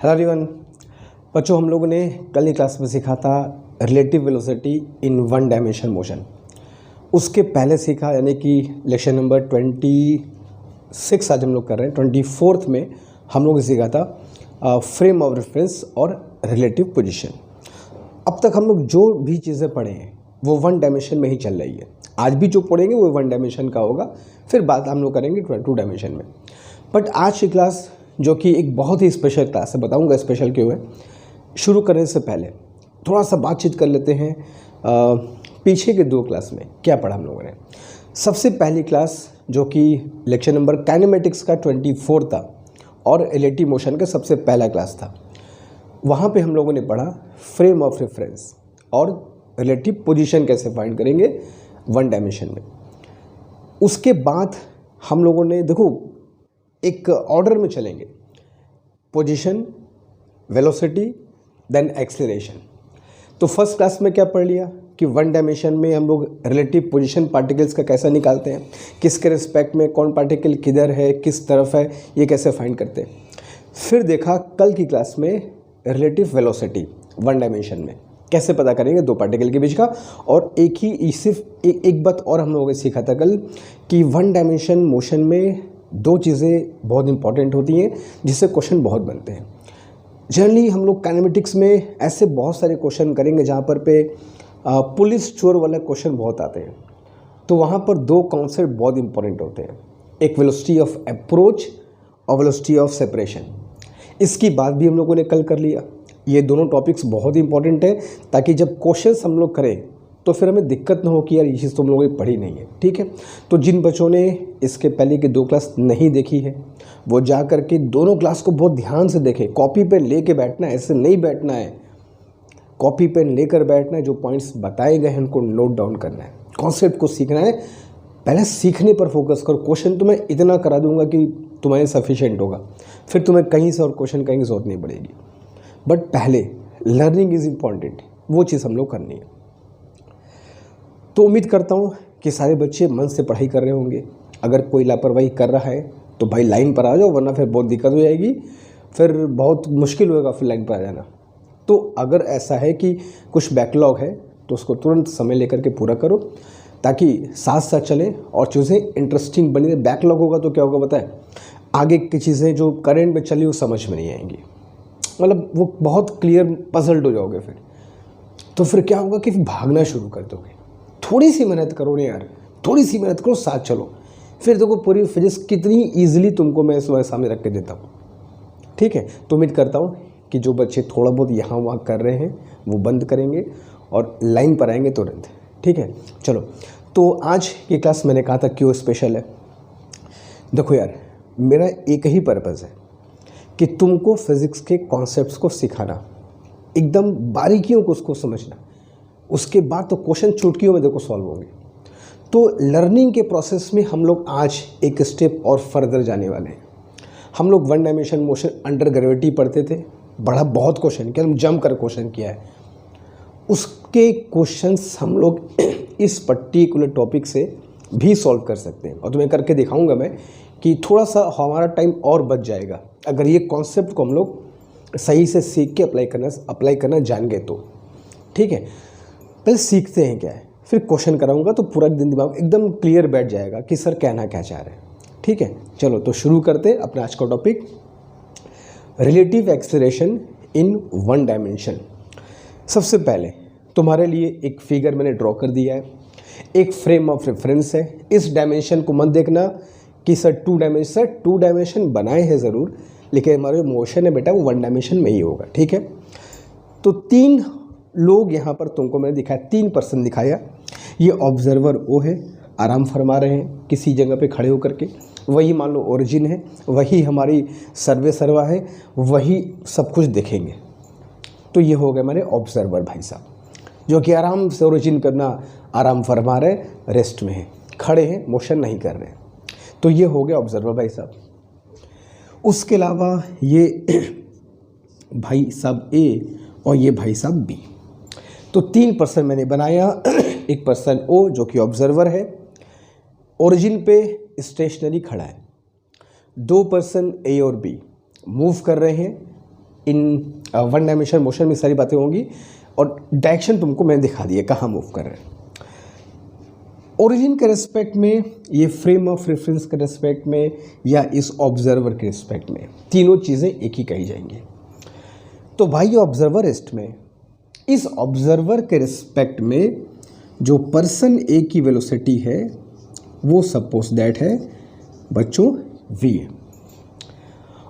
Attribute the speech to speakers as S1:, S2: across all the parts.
S1: Hello everyone. बच्चों, हम लोगों ने कल की क्लास में सीखा था relative velocity in one dimension motion. उसके पहले सीखा यानी कि लेक्चर नंबर 26 आज हम लोग कर रहे हैं। 24 में हम लोग ने सीखा था फ्रेम ऑफ रेफरेंस और रिलेटिव पोजीशन। अब तक हम लोग जो भी चीज़ें पढ़े हैं वो वन डायमेंशन में ही चल रही है। आज भी जो पढ़ेंगे वो वन डायमेंशन का होगा, फिर बात हम लोग करेंगे टू डायमेंशन में। बट आज की क्लास जो कि एक बहुत ही स्पेशल क्लास है, बताऊंगा स्पेशल क्यों है। शुरू करने से पहले थोड़ा सा बातचीत कर लेते हैं पीछे के दो क्लास में क्या पढ़ा हम लोगों ने। सबसे पहली क्लास जो कि लेक्चर नंबर काइनेमेटिक्स का 24 था और रिलेटिव मोशन का सबसे पहला क्लास था। वहाँ पे हम लोगों ने पढ़ा फ्रेम ऑफ रेफरेंस और रिलेटिव पोजीशन कैसे फाइंड करेंगे वन डायमेंशन में। उसके बाद हम लोगों ने देखो एक ऑर्डर में चलेंगे, पोजीशन, वेलोसिटी, देन एक्सेलरेशन। तो फर्स्ट क्लास में क्या पढ़ लिया कि वन डायमेंशन में हम लोग रिलेटिव पोजीशन पार्टिकल्स का कैसा निकालते हैं, किसके रिस्पेक्ट में कौन पार्टिकल किधर है, किस तरफ है, ये कैसे फाइंड करते हैं। फिर देखा कल की क्लास में रिलेटिव वेलोसिटी वन डायमेंशन में कैसे पता करेंगे दो पार्टिकल के बीच का। और एक ही सिर्फ एक बात और हम लोगों ने सीखा था कल कि वन डायमेंशन मोशन में दो चीज़ें बहुत इंपॉर्टेंट होती हैं जिससे क्वेश्चन बहुत बनते हैं। जनरली हम लोग काइनेमेटिक्स में ऐसे बहुत सारे क्वेश्चन करेंगे जहाँ पर पे पुलिस चोर वाला क्वेश्चन बहुत आते हैं। तो वहाँ पर दो कॉन्सेप्ट बहुत इंपॉर्टेंट होते हैं, एक वेलोसिटी ऑफ अप्रोच और वेलोसिटी ऑफ सेपरेशन। इसकी बात भी हम लोगों ने कल कर लिया। ये दोनों टॉपिक्स बहुत इंपॉर्टेंट है ताकि जब क्वेश्चंस हम लोग करें तो फिर हमें दिक्कत ना हो कि यार ये चीज़ तुम लोगों ने पढ़ी नहीं है। ठीक है, तो जिन बच्चों ने इसके पहले की दो क्लास नहीं देखी है वो जा करके दोनों क्लास को बहुत ध्यान से देखें। कॉपी पेन लेके बैठना है, ऐसे नहीं बैठना है। कॉपी पेन लेकर बैठना है, जो पॉइंट्स बताए गए हैं उनको नोट डाउन करना है, कॉन्सेप्ट को सीखना है। पहले सीखने पर फोकस करो। क्वेश्चन तो मैं इतना करा दूंगा कि तुम्हारे सफिशिएंट होगा, फिर तुम्हें कहीं से और क्वेश्चन कहीं की जरूरत नहीं पड़ेगी। बट पहले लर्निंग इज़ इम्पॉर्टेंट, वो चीज़ हम लोग करनी है। तो उम्मीद करता हूँ कि सारे बच्चे मन से पढ़ाई कर रहे होंगे। अगर कोई लापरवाही कर रहा है तो भाई लाइन पर आ जाओ, वरना फिर बहुत दिक्कत हो जाएगी, फिर बहुत मुश्किल होएगा फिर लाइन पर आ जाना। तो अगर ऐसा है कि कुछ बैकलॉग है तो उसको तुरंत समय लेकर के पूरा करो ताकि साथ साथ चलें और चीज़ें इंटरेस्टिंग बनी रहे। बैकलॉग होगा तो क्या होगा पता है, आगे की चीज़ें जो करंट में चली वो समझ में नहीं आएंगी, मतलब वो बहुत क्लियर पजल्ड हो जाओगे। फिर फिर क्या होगा कि भागना शुरू कर दोगे। थोड़ी सी मेहनत करो ना यार, थोड़ी सी मेहनत करो, साथ चलो, फिर देखो पूरी फिजिक्स कितनी ईजिली तुमको मैं तुम्हारे सामने रख के देता हूँ। ठीक है, तो उम्मीद करता हूँ कि जो बच्चे थोड़ा बहुत यहाँ वहाँ कर रहे हैं वो बंद करेंगे और लाइन पर आएंगे तुरंत। ठीक है, चलो। तो आज की क्लास मैंने कहा था क्यों स्पेशल है। देखो यार, मेरा एक ही पर्पज़ है कि तुमको फिज़िक्स के कॉन्सेप्ट्स को सिखाना, एकदम बारीकियों को उसको समझना। उसके बाद तो क्वेश्चन चुटकियों में देखो सॉल्व होंगे। तो लर्निंग के प्रोसेस में हम लोग आज एक स्टेप और फर्दर जाने वाले हैं। हम लोग one dimension motion under gravity पढ़ते थे, बहुत क्वेश्चन किया, हम जम कर क्वेश्चन किया है। उसके क्वेश्चंस हम लोग इस पर्टिकुलर टॉपिक से भी सॉल्व कर सकते हैं और तुम्हें करके दिखाऊंगा मैं कि थोड़ा सा हमारा टाइम और बच जाएगा अगर ये कॉन्सेप्ट को हम लोग सही से सीख के अप्लाई करना जान गए तो। ठीक है, पहले सीखते हैं क्या है, फिर क्वेश्चन कराऊंगा तो पूरा दिन दिमाग एकदम क्लियर बैठ जाएगा कि सर कहना क्या चाह रहे हैं। ठीक है, चलो तो शुरू करते हैं अपना आज का topic, relative acceleration in one dimension. सबसे पहले तुम्हारे लिए एक फिगर मैंने ड्रॉ कर दिया है, एक फ्रेम ऑफ रेफरेंस है। इस डायमेंशन को मत देखना कि सर टू डायमेंशन बनाए हैं ज़रूर, लेकिन हमारा जो मोशन है बेटा वो वन डायमेंशन में ही होगा। ठीक है, तो तीन लोग यहाँ पर तुमको मैंने दिखाया, 3 पर्सन दिखाया। ये ऑब्जर्वर वो है, आराम फरमा रहे हैं किसी जगह पे खड़े होकर के, वही मान लो ओरिजिन है, वही हमारी सर्वा है, वही सब कुछ देखेंगे। तो ये हो गए हमारे ऑब्जर्वर भाई साहब, जो कि आराम से ओरिजिन करना आराम फरमा रहे, रेस्ट में है, खड़े हैं, मोशन नहीं कर रहे। तो ये हो गया ऑब्जर्वर भाई साहब। उसके अलावा ये भाई साहब ए और ये भाई साहब बी। तो 3 पर्सन मैंने बनाया, एक पर्सन ओ जो कि ऑब्जर्वर है, ओरिजिन पे स्टेशनरी खड़ा है, 2 पर्सन ए और बी मूव कर रहे हैं, इन वन डायमेंशन मोशन में सारी बातें होंगी और डायरेक्शन तुमको मैंने दिखा दिया कहाँ मूव कर रहे हैं। ओरिजिन के रेस्पेक्ट में, ये फ्रेम ऑफ रेफरेंस के रेस्पेक्ट में, या इस ऑब्जर्वर के रेस्पेक्ट में, तीनों चीज़ें एक ही कही जाएंगी। तो भाई ऑब्जर्वरिस्ट में, इस ऑब्जर्वर के रिस्पेक्ट में जो पर्सन ए की वेलोसिटी है वो सपोज दैट है बच्चों v,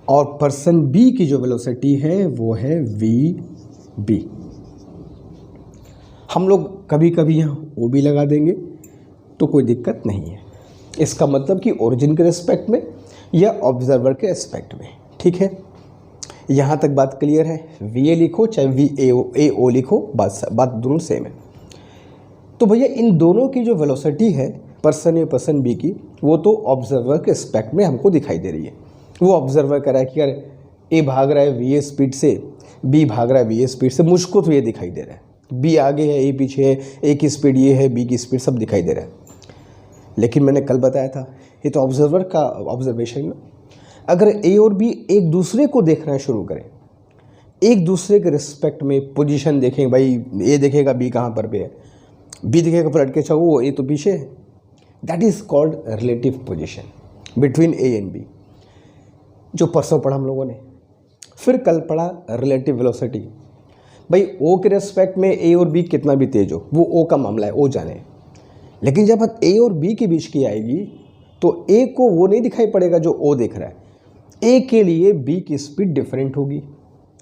S1: और पर्सन बी की जो वेलोसिटी है वो है vb। हम लोग कभी कभी यहाँ ओ भी लगा देंगे तो कोई दिक्कत नहीं है। इसका मतलब कि ओरिजिन के रिस्पेक्ट में या ऑब्जर्वर के रिस्पेक्ट में, ठीक है। यहाँ तक बात क्लियर है। वी ए लिखो चाहे वी ए ओ लिखो, बात दोनों सेम है। तो भैया इन दोनों की जो वेलोसिटी है पर्सन ए पर्सन बी की, वो तो ऑब्जर्वर के रिस्पेक्ट में हमको दिखाई दे रही है। वो ऑब्जर्वर कर रहा है कि यार ए भाग रहा है वी ए स्पीड से, बी भाग रहा है वी ए स्पीड से, मुझको तो ये दिखाई दे रहा है, बी आगे है ए पीछे है, ए की स्पीड ये है बी की स्पीड सब दिखाई दे रहा है। लेकिन मैंने कल बताया था ये तो ऑब्जर्वर का ऑब्जर्वेशन ना। अगर ए और बी एक दूसरे को देखना शुरू करें, एक दूसरे के रिस्पेक्ट में पोजीशन देखें, भाई ए देखेगा बी कहाँ पर पे है, बी देखेगा पलट के वो ए तो पीछे है, that is called relative position between A and B, जो परसों पढ़ा हम लोगों ने। फिर कल पढ़ा रिलेटिव वेलोसिटी। भाई ओ के रिस्पेक्ट में ए और बी कितना भी तेज हो, वो ओ का मामला है, ओ जाने। लेकिन जब बात ए और बी के बीच की आएगी तो ए को वो नहीं दिखाई पड़ेगा जो ओ देख रहा है। ए के लिए बी की स्पीड डिफरेंट होगी।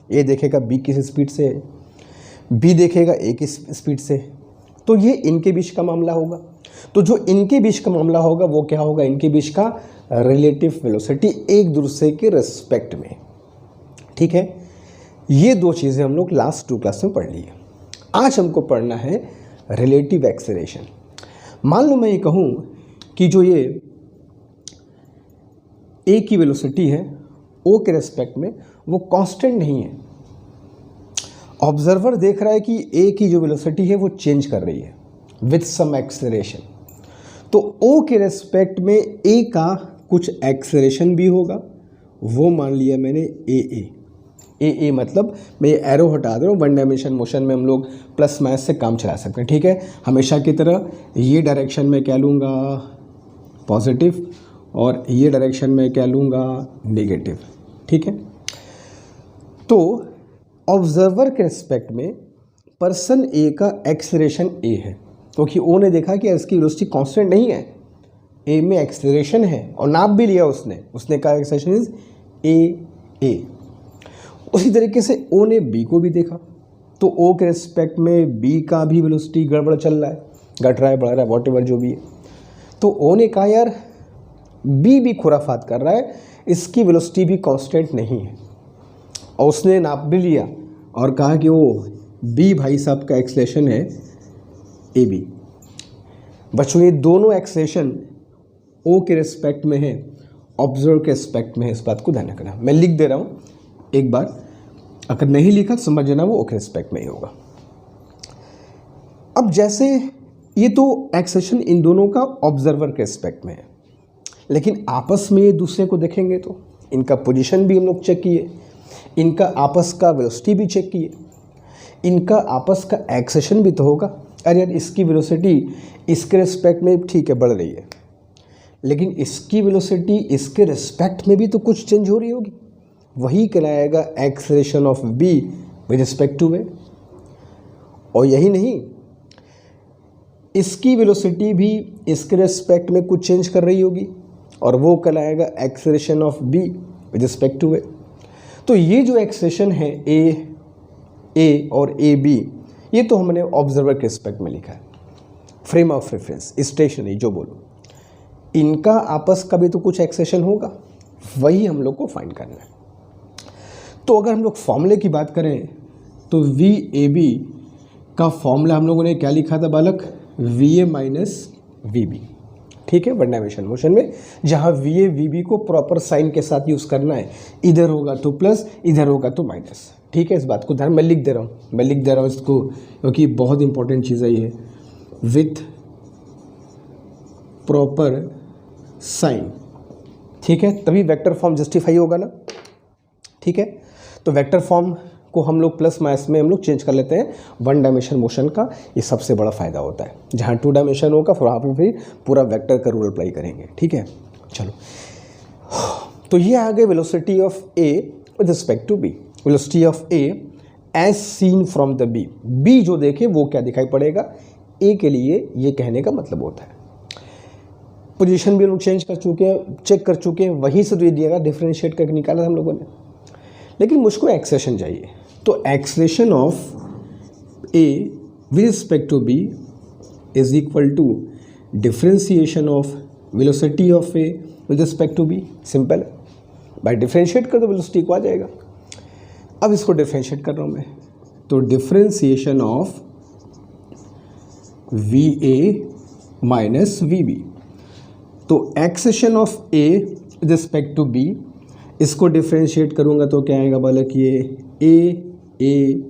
S1: ए देखेगा बी किस स्पीड से है, बी देखेगा ए की स्पीड से, तो ये इनके बीच का मामला होगा। तो जो इनके बीच का मामला होगा वो क्या होगा, इनके बीच का रिलेटिव वेलोसिटी एक दूसरे के रिस्पेक्ट में, ठीक है। ये दो चीज़ें हम लोग लास्ट 2 क्लास में पढ़ ली है। आज हमको पढ़ना है रिलेटिव एक्सेलरेशन। मान लो मैं ये कहूँ कि जो ये ए की वेलोसिटी है ओ के रेस्पेक्ट में वो कांस्टेंट नहीं है। ऑब्जर्वर देख रहा है कि ए की जो वेलोसिटी है वो चेंज कर रही है विथ सम एक्सेलरेशन। तो ओ के रेस्पेक्ट में ए का कुछ एक्सेलरेशन भी होगा, वो मान लिया मैंने ए मतलब मैं ये एरो हटा दे रहा हूँ। वन डायमेंशन मोशन में हम लोग प्लस माइनस से काम चला सकते हैं, ठीक है। हमेशा की तरह ये डायरेक्शन में क्या लूँगा पॉजिटिव, और ये डायरेक्शन में क्या लूँगा नेगेटिव, ठीक है। तो ऑब्जर्वर के रिस्पेक्ट में पर्सन ए का एक्सेलरेशन ए है, क्योंकि ओ ने देखा कि इसकी वेलोसिटी कांस्टेंट नहीं है, ए में एक्सेलरेशन है और नाप भी लिया उसने कहा एक्सेलरेशन इज ए। उसी तरीके से ओ ने बी को भी देखा, तो ओ के रिस्पेक्ट में बी का भी वेलोसिटी गड़बड़ चल रहा है, घट रहा है बढ़ रहा है वॉट एवर जो भी है। तो ओ ने कहा यार बी भी खुराफात कर रहा है, इसकी वेलोसिटी भी कांस्टेंट नहीं है, और उसने नाप भी लिया और कहा कि वो बी भाई साहब का एक्सेलरेशन है ए बी। बच्चों ये दोनों एक्सेलरेशन ओ के रिस्पेक्ट में है, ऑब्जर्वर के रिस्पेक्ट में है, इस बात को ध्यान रखना। मैं लिख दे रहा हूँ एक बार, अगर नहीं लिखा समझ लेना वो ओ के रिस्पेक्ट में ही होगा। अब जैसे ये तो एक्सेलरेशन इन दोनों का ऑब्जर्वर के रिस्पेक्ट में है, लेकिन आपस में ये दूसरे को देखेंगे तो इनका पोजीशन भी हम लोग चेक किए, इनका आपस का वेलोसिटी भी चेक किए, इनका आपस का एक्सेलरेशन भी तो होगा। अरे यार इसकी वेलोसिटी इसके रिस्पेक्ट में ठीक है बढ़ रही है, लेकिन इसकी वेलोसिटी इसके रिस्पेक्ट में भी तो कुछ चेंज हो रही होगी, वही कहलाएगा acceleration of B with respect to A. और यही नहीं, इसकी वेलोसिटी भी इसके रिस्पेक्ट में कुछ चेंज कर रही होगी, और वो कहलाएगा acceleration of B with respect to A. तो ये जो एक्सेलरेशन है ए और ए बी, ये तो हमने ऑब्जर्वर के रिस्पेक्ट में लिखा है, फ्रेम ऑफ रेफरेंस स्टेशनरी जो बोलो, इनका आपस का भी तो कुछ एक्सेलरेशन होगा, वही हम लोग को फाइंड करना है। तो अगर हम लोग फॉर्मूले की बात करें तो वी ए बी का फॉर्मूला हम लोगों ने क्या लिखा था बालक, V A minus V B, ठीक है। वन डायमेंशन मोशन में जहाँ वी ए वी बी को प्रॉपर साइन के साथ यूज़ करना है, इधर होगा तो प्लस इधर होगा तो माइनस, ठीक है। इस बात को ध्यान, मैं लिख दे रहा हूँ इसको, क्योंकि बहुत इंपॉर्टेंट चीज़ है ये, विथ प्रॉपर साइन, ठीक है, तभी वेक्टर फॉर्म जस्टिफाई होगा ना, ठीक है। तो वेक्टर फॉर्म को हम लोग प्लस माइनस में हम लोग चेंज कर लेते हैं वन डायमेंशन मोशन का। ये सबसे बड़ा फ़ायदा होता है। जहाँ टू डायमेंशन होगा फिर वहाँ पर भी पूरा वेक्टर का रूल अप्लाई करेंगे। ठीक है, चलो, तो ये आ गए velocity of A with respect to B. Velocity of A as seen from the B. B जो देखे वो क्या दिखाई पड़ेगा, ए के लिए ये कहने का मतलब होता है। पोजीशन भी हम लोग चेंज कर चुके हैं, चेक कर चुके हैं, वहीं से तो ये दिया डिफरेंशिएट करके निकाला था हम लोगों ने। लेकिन मुझको एक्सेलेरेशन चाहिए, तो acceleration of A with respect to B is equal to differentiation of velocity of A with respect to B. Simple है, बाय डिफरेंशिएट कर दो वेलोसिटी को आ जाएगा। अब इसको डिफरेंशिएट कर रहा हूँ मैं, तो differentiation of V A minus V B, तो acceleration of A with respect to B, इसको डिफरेंशिएट करूँगा तो क्या आएगा बोला कि A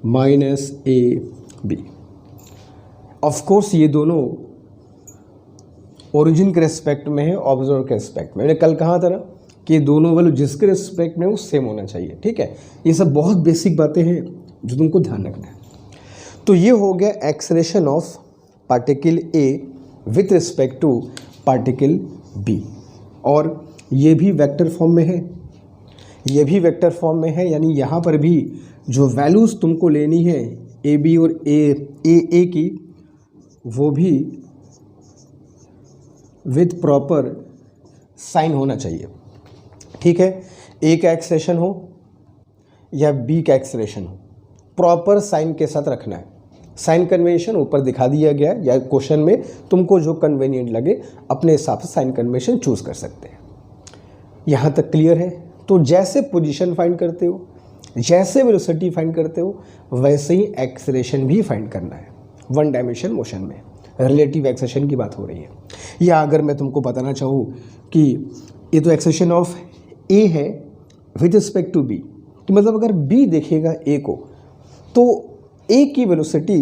S1: minus A B. Of course ये दोनों ओरिजिन के रेस्पेक्ट में है, ऑब्जर्वर के रेस्पेक्ट में। मैंने कल कहा था ना कि दोनों वैल्यू जिसके रेस्पेक्ट में वो सेम होना चाहिए। ठीक है, ये सब बहुत बेसिक बातें हैं जो तुमको ध्यान रखना है। तो ये हो गया acceleration of particle A with respect to particle B, और ये भी वेक्टर फॉर्म में है, ये भी वेक्टर फॉर्म में है। यानी यहाँ पर भी जो वैल्यूज़ तुमको लेनी है ए बी और ए की, वो भी विथ प्रॉपर साइन होना चाहिए। ठीक है, ए का एक्सेलेरेशन हो या बी का एक्सेलेरेशन हो, प्रॉपर साइन के साथ रखना है। साइन कन्वेंशन ऊपर दिखा दिया गया है, या क्वेश्चन में तुमको जो कन्वीनियंट लगे अपने हिसाब से साइन कन्वेंशन चूज कर सकते हैं। यहाँ तक क्लियर है? तो जैसे पोजीशन फाइंड करते हो, जैसे वेलोसिटी फाइंड करते हो, वैसे ही एक्सेलेरेशन भी फाइंड करना है वन डायमेंशन मोशन में। रिलेटिव एक्सेलेरेशन की बात हो रही है। या अगर मैं तुमको बताना चाहूँ कि ये तो एक्सेलेरेशन ऑफ ए है विद रिस्पेक्ट टू बी, तो मतलब अगर बी देखेगा ए को, तो ए की वेलोसिटी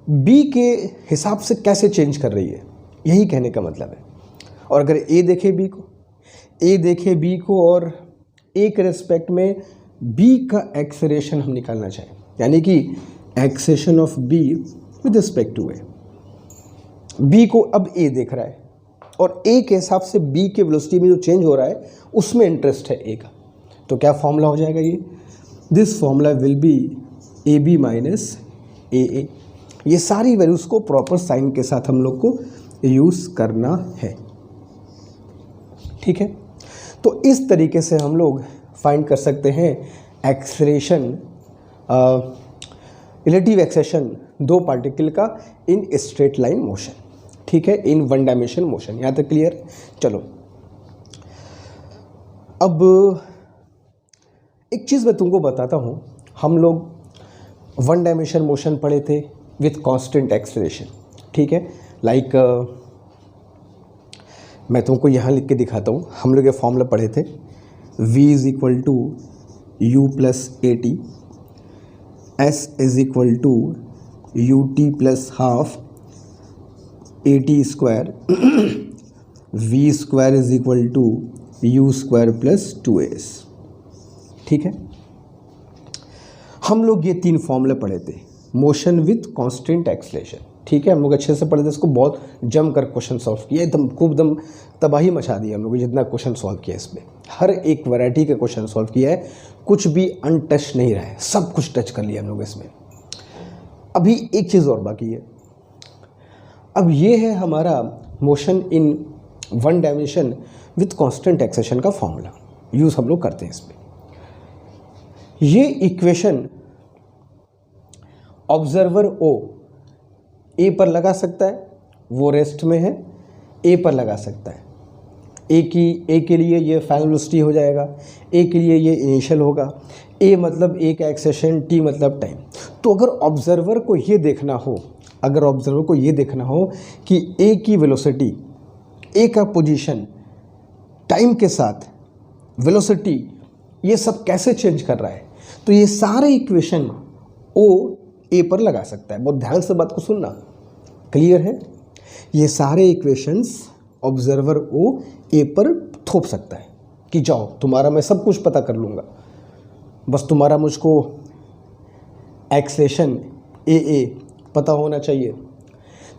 S1: बी के हिसाब से कैसे चेंज कर रही है, यही कहने का मतलब है। और अगर ए देखे बी को, ए देखे बी को और ए के रिस्पेक्ट में बी का एक्सेलेरेशन हम निकालना चाहें, यानी कि acceleration of B with respect to A. B को अब ए देख रहा है और ए के हिसाब से बी के वेलोसिटी में जो चेंज हो रहा है उसमें इंटरेस्ट है ए का, तो क्या फॉर्मूला हो जाएगा ये? This formula will be A B minus A A. ये सारी वैल्यूज़ को प्रॉपर साइन के साथ हम लोग को यूज़ करना है। ठीक है, तो इस तरीके से हम लोग फाइंड कर सकते हैं एक्सेलेरेशन, रिलेटिव एक्सेलेरेशन दो पार्टिकल का इन स्ट्रेट लाइन मोशन। ठीक है, इन वन डायमेंशन मोशन। यहाँ तक क्लियर? चलो, अब एक चीज़ मैं तुमको बताता हूँ। हम लोग वन डायमेंशन मोशन पढ़े थे विथ कांस्टेंट एक्सेलरेशन। ठीक है, लाइक मैं तुमको यहाँ लिख के दिखाता हूँ। हम लोग ये फॉर्मूला पढ़े थे, v is equal to u plus a t, s is equal to U T plus half A T square, v square is equal to u square plus two s. ठीक है, हम लोग ये तीन फॉर्मूले पढ़े थे मोशन विथ कांस्टेंट एक्सेलरेशन। ठीक है, हम लोग अच्छे से पढ़े थे इसको, बहुत जम कर क्वेश्चन सॉल्व किया, एकदम खूब दम तबाही मचा दिया हम लोग जितना क्वेश्चन सॉल्व किया। इसमें हर एक वैरायटी का क्वेश्चन सॉल्व किया है, कुछ भी अनटच नहीं रहा है, सब कुछ टच कर लिया हम लोग इसमें। अभी एक चीज़ और बाकी है। अब ये है हमारा motion in one dimension with constant acceleration का फॉर्मूला, यूज़ हम लोग करते हैं इसमें। ये इक्वेशन ऑब्जर्वर ओ ए पर लगा सकता है, वो रेस्ट में है, ए पर लगा सकता है। ए के लिए ये फाइनल वेलोसिटी हो जाएगा, ए के लिए ये इनिशियल होगा। ए मतलब ए का एक्सेलेरेशन, टी मतलब टाइम। तो अगर ऑब्जर्वर को ये देखना हो, अगर ऑब्जर्वर को ये देखना हो कि ए की वेलोसिटी, ए का पोजीशन, टाइम के साथ वेलोसिटी, ये सब कैसे चेंज कर रहा है, तो ये सारे इक्वेशन ओ ए पर लगा सकता है। बहुत ध्यान से बात को सुनना, क्लियर है? ये सारे इक्वेशंस ऑब्जर्वर ओ ए पर थोप सकता है कि जाओ तुम्हारा मैं सब कुछ पता कर लूँगा। बस तुम्हारा मुझको एक्सेलेरेशन ए पता होना चाहिए,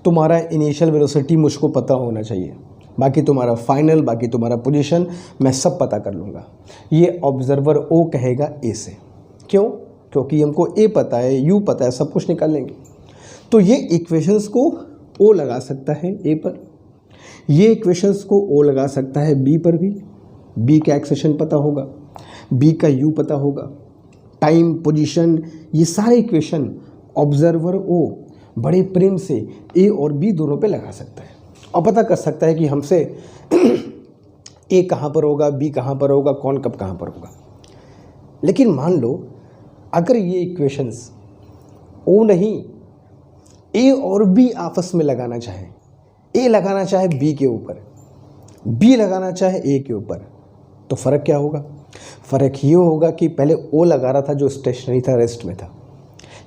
S1: तुम्हारा इनिशियल वेलोसिटी मुझको पता होना चाहिए, बाकी तुम्हारा फाइनल, बाकी तुम्हारा पोजीशन मैं सब पता कर लूँगा। ये ऑब्जर्वर ओ कहेगा ए से। क्यों? क्योंकि हमको ए पता है, यू पता है, सब कुछ निकाल लेंगे। तो ये इक्वेशंस को ओ लगा सकता है ए पर, ये इक्वेशंस को ओ लगा सकता है बी पर भी। बी का एक्सेलेरेशन पता होगा, बी का यू पता होगा, टाइम, पोजीशन, ये सारे इक्वेशन ऑब्जर्वर ओ बड़े प्रेम से ए और बी दोनों पे लगा सकता है और पता कर सकता है कि हमसे ए कहाँ पर होगा, बी कहाँ पर होगा, कौन कब कहाँ पर होगा। लेकिन मान लो अगर ये इक्वेशंस ओ नहीं, ए और बी आपस में लगाना चाहे, ए लगाना चाहे बी के ऊपर, बी लगाना चाहे ए के ऊपर, तो फ़र्क क्या होगा? फ़र्क ये होगा कि पहले ओ लगा रहा था जो स्टेशनरी था, रेस्ट में था,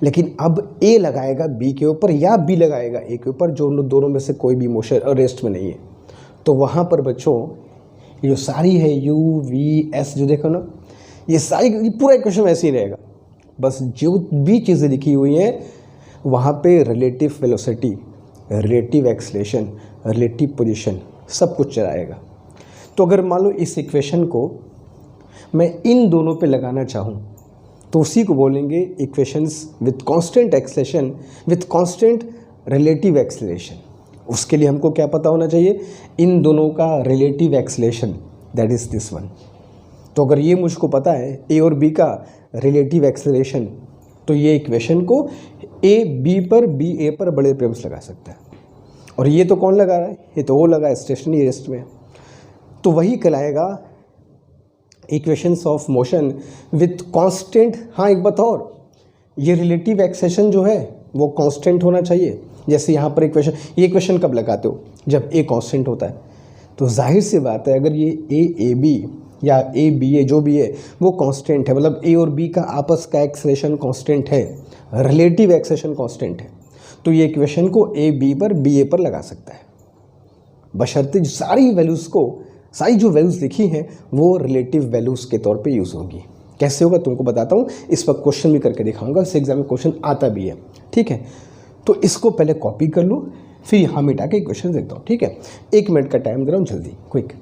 S1: लेकिन अब ए लगाएगा बी के ऊपर या बी लगाएगा ए के ऊपर, जो उन दोनों में से कोई भी मोशन रेस्ट में नहीं है। तो वहाँ पर बच्चों ये जो सारी है यू वी एस जो देखो ना, ये सारी, ये पूरा इक्वेशन ऐसे ही रहेगा, बस जो भी चीज़ें लिखी हुई हैं वहाँ पे relative velocity, relative acceleration, relative position सब कुछ चलाएगा। तो अगर मान लो इस इक्वेशन को मैं इन दोनों पे लगाना चाहूँ तो उसी को बोलेंगे equations with constant acceleration with constant relative acceleration. उसके लिए हमको क्या पता होना चाहिए? इन दोनों का relative acceleration, that is this one. तो अगर ये मुझको पता है ए और बी का रिलेटिव एक्सेलेरेशन, तो ये इक्वेशन को ए बी पर, बी ए पर बड़े प्रेम से लगा सकता है। और ये तो कौन लगा रहा है? ये तो वो लगा है, स्टेशनरी रेस्ट में। तो वही कहलाएगा equations of motion with constant. हाँ, एक बात और, ये रिलेटिव एक्सेलेरेशन जो है वो कांस्टेंट होना चाहिए। जैसे यहाँ पर इक्वेशन, ये इक्वेशन कब लगाते हो? जब ए कांस्टेंट होता है। तो जाहिर सी बात है अगर ये ए बी या ए बी ए जो भी है वो कांस्टेंट है, मतलब ए और बी का आपस का एक्सेलेरेशन कांस्टेंट है, रिलेटिव एक्सेलेरेशन कांस्टेंट है, तो ये इक्वेशन को ए बी पर, बी ए पर लगा सकता है, बशर्ते सारी वैल्यूज़ को, सारी जो वैल्यूज़ लिखी हैं वो रिलेटिव वैल्यूज़ के तौर पे यूज़ होगी। कैसे होगा तुमको बताता हूँ, इस पर क्वेश्चन भी करके दिखाऊंगा, इस एग्जाम में क्वेश्चन आता भी है। ठीक है, तो इसको पहले कॉपी कर लो, फिर यहाँ मिटा के क्वेश्चन देखता हूँ। ठीक है, 1 मिनट का टाइम दे रहा हूँ, जल्दी क्विक।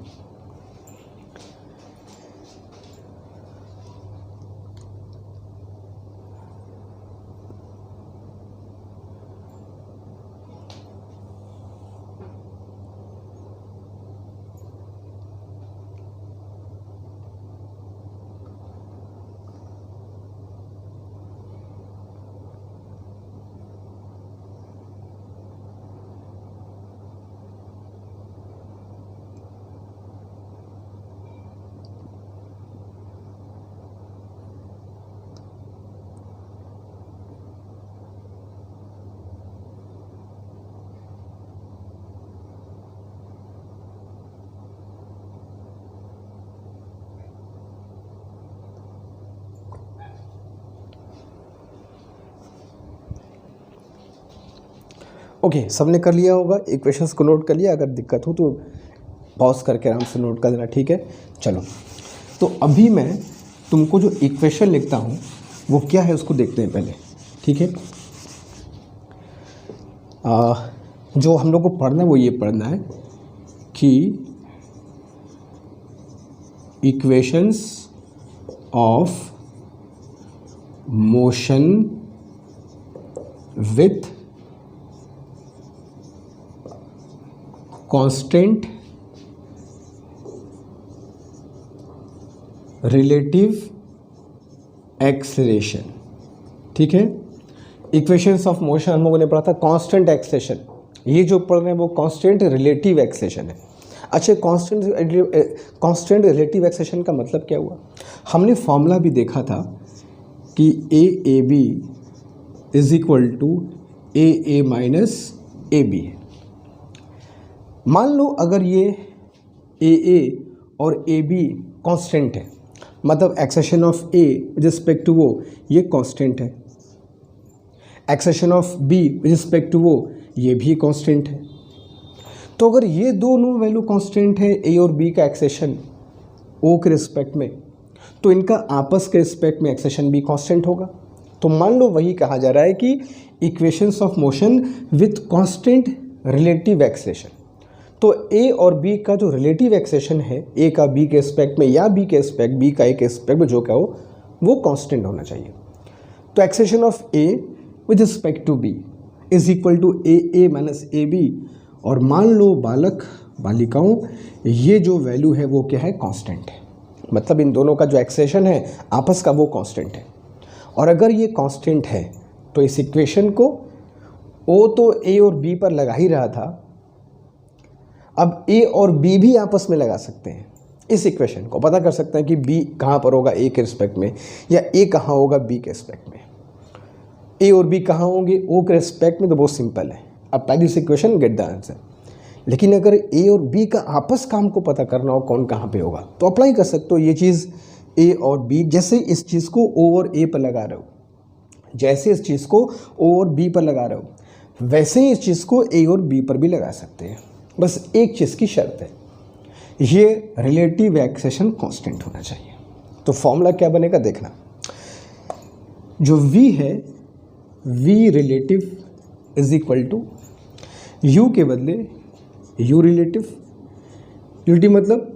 S1: ओके, सबने कर लिया होगा, इक्वेशंस को नोट कर लिया। अगर दिक्कत हो तो पॉज करके आराम से नोट कर देना। ठीक है, चलो, तो अभी मैं तुमको जो इक्वेशन लिखता हूँ वो क्या है उसको देखते हैं पहले। ठीक है, जो हम लोग को पढ़ना है वो ये पढ़ना है कि equations of motion with constant relative acceleration. ठीक है, इक्वेशंस ऑफ मोशन हम लोगों ने पढ़ा था कांस्टेंट एक्सेलेरेशन, ये जो पढ़ रहे हैं वो कांस्टेंट रिलेटिव एक्सेलेरेशन है। अच्छा, कांस्टेंट रिलेटिव एक्सेलेरेशन का मतलब क्या हुआ? हमने फॉर्मूला भी देखा था कि A B is equal to A minus A B है। मान लो अगर ये ए और ए बी कॉन्स्टेंट है, मतलब acceleration of A with respect to वो ये कांस्टेंट है, acceleration of B with respect to वो ये भी कांस्टेंट है। तो अगर ये दोनों वैल्यू कांस्टेंट है, ए और बी का एक्सेलेरेशन ओ के रिस्पेक्ट में, तो इनका आपस के रिस्पेक्ट में एक्सेलेरेशन भी कांस्टेंट होगा। तो मान लो वही कहा जा रहा है कि equations of motion with constant relative acceleration. तो ए और बी का जो रिलेटिव एक्सेलेरेशन है, ए का बी के रिस्पेक्ट में या बी के रिस्पेक्ट, बी का ए के रिस्पेक्ट में जो क्या हो वो कांस्टेंट होना चाहिए। तो acceleration of A with respect to B is equal to A minus A B, और मान लो बालक बालिकाओं ये जो वैल्यू है वो क्या है, कांस्टेंट है। मतलब इन दोनों का जो एक्सेलेरेशन है आपस का वो कांस्टेंट है। और अगर ये कांस्टेंट है तो इस इक्वेशन को ओ तो ए और बी पर लगा ही रहा था, अब ए और बी भी आपस में लगा सकते हैं। इस इक्वेशन को पता कर सकते हैं कि बी कहाँ पर होगा ए के रिस्पेक्ट में, या ए कहाँ होगा बी के रिस्पेक्ट में। ए और बी कहाँ होंगे ओ के रिस्पेक्ट में, तो बहुत सिंपल है, अब by this equation get the answer. लेकिन अगर ए और बी का आपस का हमको पता करना हो कौन कहाँ पे होगा, तो अप्लाई कर सकते हो ये चीज़ ए और बी। जैसे इस चीज़ को ओ और ए पर लगा रहे हो, जैसे इस चीज़ को ओ और बी पर लगा रहे हो, वैसे ही इस चीज़ को ए और बी पर भी लगा सकते हैं। बस एक चीज़ की शर्त है, ये रिलेटिव एक्सेलेरेशन कांस्टेंट होना चाहिए। तो फॉर्मूला क्या बनेगा देखना, जो v है v relative is equal to u के बदले u रिलेटिव, रिलेटिव मतलब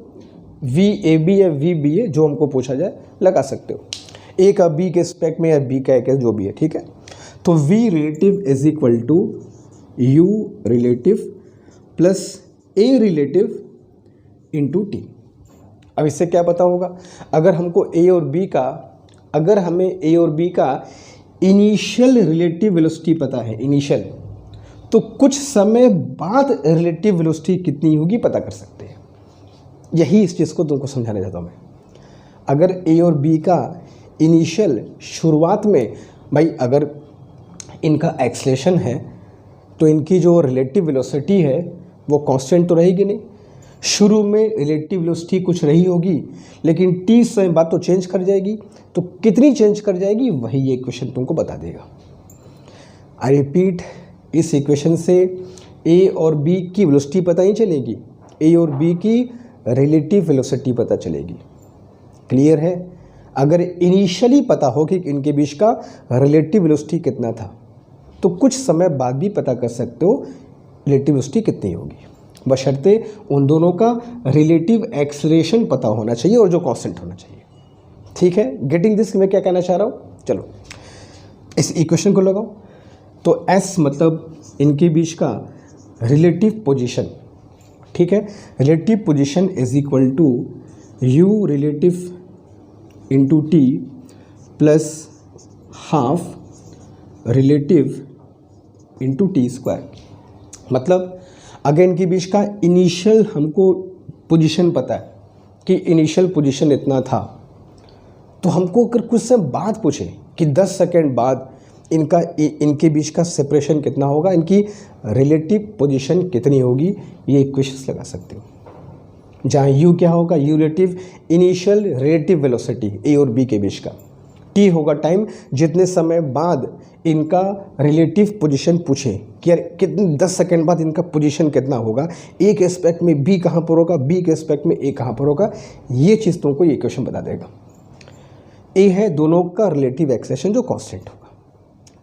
S1: v ए बी या v बी ए जो हमको पूछा जाए लगा सकते हो, a का b के स्पेक्ट में या b का a के जो भी है, ठीक है। तो v relative is equal to u relative plus a relative into T. अब इससे क्या पता होगा, अगर हमको a और b का, अगर हमें a और b का इनिशियल रिलेटिव वेलोसिटी पता है, इनिशियल, तो कुछ समय बाद रिलेटिव वेलोसिटी कितनी होगी पता कर सकते हैं। यही इस चीज़ को तुमको समझाने चाहता हूँ मैं। अगर a और b का इनिशियल शुरुआत में, भाई अगर इनका एक्सेलेरेशन है तो इनकी जो रिलेटिव वेलोसिटी है वो कांस्टेंट तो रहेगी नहीं। शुरू में रिलेटिव वेलोसिटी कुछ रही होगी, लेकिन t समय बाद तो चेंज कर जाएगी। तो कितनी चेंज कर जाएगी वही ये इक्वेशन तुमको बता देगा। आई रिपीट, इस इक्वेशन से a और b की वेलोसिटी पता नहीं चलेगी, a और b की रिलेटिव वेलोसिटी पता चलेगी। क्लियर है? अगर इनिशियली पता हो कि इनके बीच का रिलेटिव वेलोसिटी कितना था, तो कुछ समय बाद भी पता कर सकते हो रिलेटिव वेलोसिटी कितनी होगी, बशर्ते उन दोनों का रिलेटिव एक्सेलरेशन पता होना चाहिए और जो कांस्टेंट होना चाहिए। ठीक है, गेटिंग दिस मैं क्या कहना चाह रहा हूँ। चलो इस इक्वेशन को लगाओ। तो S मतलब इनके बीच का रिलेटिव पोजीशन, ठीक है। Relative position is equal to U relative into T plus half relative into T square. मतलब अगर इनके बीच का इनिशियल हमको पोजीशन पता है कि इनिशियल पोजीशन इतना था, तो हमको अगर कुछ समय बाद पूछे कि 10 सेकेंड बाद इनके बीच का सेपरेशन कितना होगा, इनकी रिलेटिव पोजीशन कितनी होगी, ये इक्वेशंस लगा सकते हो। जहाँ u क्या होगा, u relative initial relative velocity a और b के बीच का, t होगा टाइम जितने समय बाद इनका रिलेटिव पोजीशन पूछे कि यार कितने 10 सेकेंड बाद इनका पोजीशन कितना होगा, a के एस्पेक्ट में b कहाँ पर होगा, b के एस्पेक्ट में a कहाँ पर होगा, ये चीज़ तुमको ये इक्वेशन बता देगा। a है दोनों का रिलेटिव एक्सेलेरेशन जो कांस्टेंट होगा।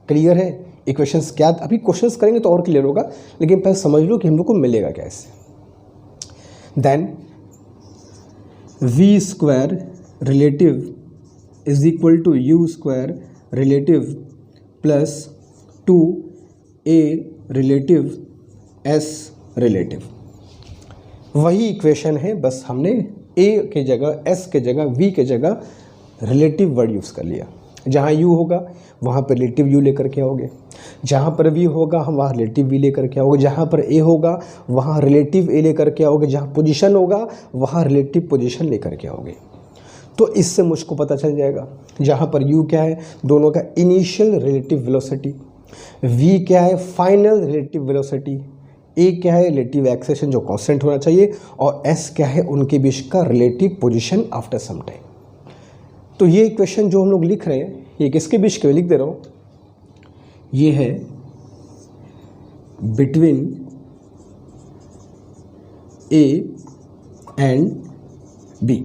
S1: क्लियर है? इक्वेशंस क्या, अभी क्वेश्चंस करेंगे तो और क्लियर होगा, लेकिन पहले समझ लो कि हम लोग को मिलेगा क्या इससे। Then v square relative is equal to u square relative plus 2a relative s relative. वही इक्वेशन है, बस हमने a के जगह s के जगह v के जगह रिलेटिव वर्ड यूज़ कर लिया। जहाँ u होगा वहाँ पर रिलेटिव u लेकर के आओगे, जहाँ पर v होगा हम वहाँ रिलेटिव v लेकर के आओगे, जहाँ पर a होगा वहाँ रिलेटिव a लेकर के आओगे, जहाँ पोजीशन होगा वहाँ रिलेटिव पोजीशन लेकर के आओगे। तो इससे मुझको पता चल जाएगा जहाँ पर u क्या है, दोनों का इनिशियल रिलेटिव वेलोसिटी, v क्या है फाइनल रिलेटिव वेलोसिटी, a क्या है रिलेटिव एक्सेलेरेशन जो कांस्टेंट होना चाहिए, और s क्या है उनके बीच का relative position after some time. तो ये इक्वेशन जो हम लोग लिख रहे हैं ये किसके बीच के लिख दे रहा हूँ, ये है बिटवीन A एंड B।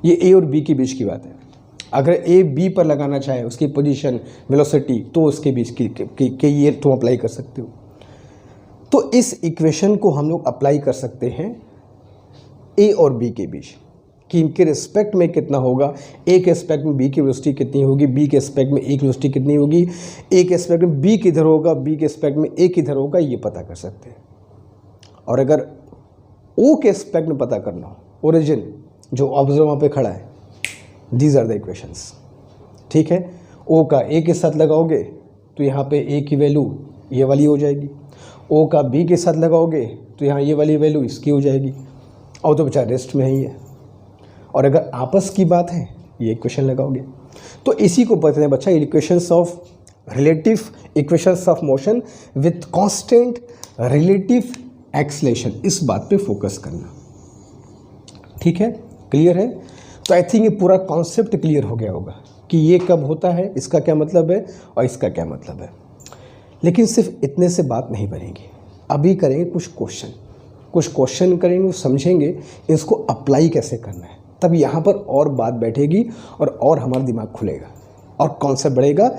S1: ये ए और बी के बीच की बात है। अगर ए बी पर लगाना चाहे उसकी पोजीशन, वेलोसिटी, तो उसके बीच की ये तुम अप्लाई कर सकते हो। तो इस इक्वेशन को हम लोग अप्लाई कर सकते हैं ए और बी के बीच कि इनके रिस्पेक्ट में कितना होगा। ए के रिस्पेक्ट में बी की वेलोसिटी कितनी होगी, बी के रिस्पेक्ट में ए की वेलोसिटी कितनी होगी, ए के रिस्पेक्ट में बी किधर होगा, बी के रिस्पेक्ट में ए किधर होगा, ये पता कर सकते हैं। और अगर ओ के रिस्पेक्ट में पता करना हो, ओरिजिन जो ऑब्जर्वर वहाँ पे खड़ा है, दीज आर द इक्वेशंस। ठीक है, ओ का ए के साथ लगाओगे तो यहाँ पे ए की वैल्यू ये वाली हो जाएगी, ओ का बी के साथ लगाओगे तो यहाँ ये वाली वैल्यू इसकी हो जाएगी, और तो बेचारा रेस्ट में ही है। और अगर आपस की बात है, ये इक्वेशन लगाओगे। तो इसी को कहते हैं बच्चा equations of relative equations of motion with constant relative acceleration. इस बात पे फोकस करना। ठीक है, क्लियर है? तो आई थिंक ये पूरा कॉन्सेप्ट क्लियर हो गया होगा कि ये कब होता है, इसका क्या मतलब है और इसका क्या मतलब है। लेकिन सिर्फ इतने से बात नहीं बनेगी। अभी करेंगे कुछ क्वेश्चन करेंगे, समझेंगे इसको अप्लाई कैसे करना है। तब यहाँ पर और बात बैठेगी और हमारा दिमाग खुलेगा और कॉन्सेप्ट बढ़ेगा।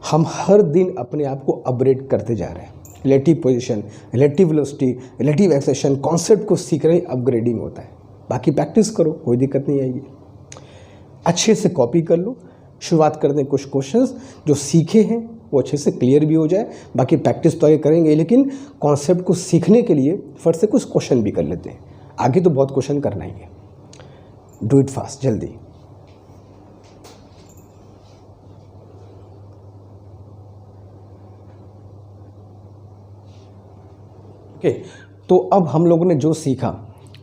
S1: हम हर दिन अपने आप को अपग्रेड करते जा रहे हैं। Relative position, relative velocity, relative acceleration, concept को सीख रहे, अपग्रेडिंग होता है। बाकी प्रैक्टिस करो, कोई दिक्कत नहीं आएगी। अच्छे से कॉपी कर लो। शुरुआत कर दें कुछ क्वेश्चंस जो सीखे हैं वो अच्छे से क्लियर भी हो जाए। बाकी प्रैक्टिस तो आगे करेंगे, लेकिन कॉन्सेप्ट को सीखने के लिए फर्स्ट से कुछ क्वेश्चन भी कर लेते हैं। आगे तो बहुत क्वेश्चन करना ही है। डू इट फास्ट, जल्दी। ओके, तो अब हम लोगों ने जो सीखा,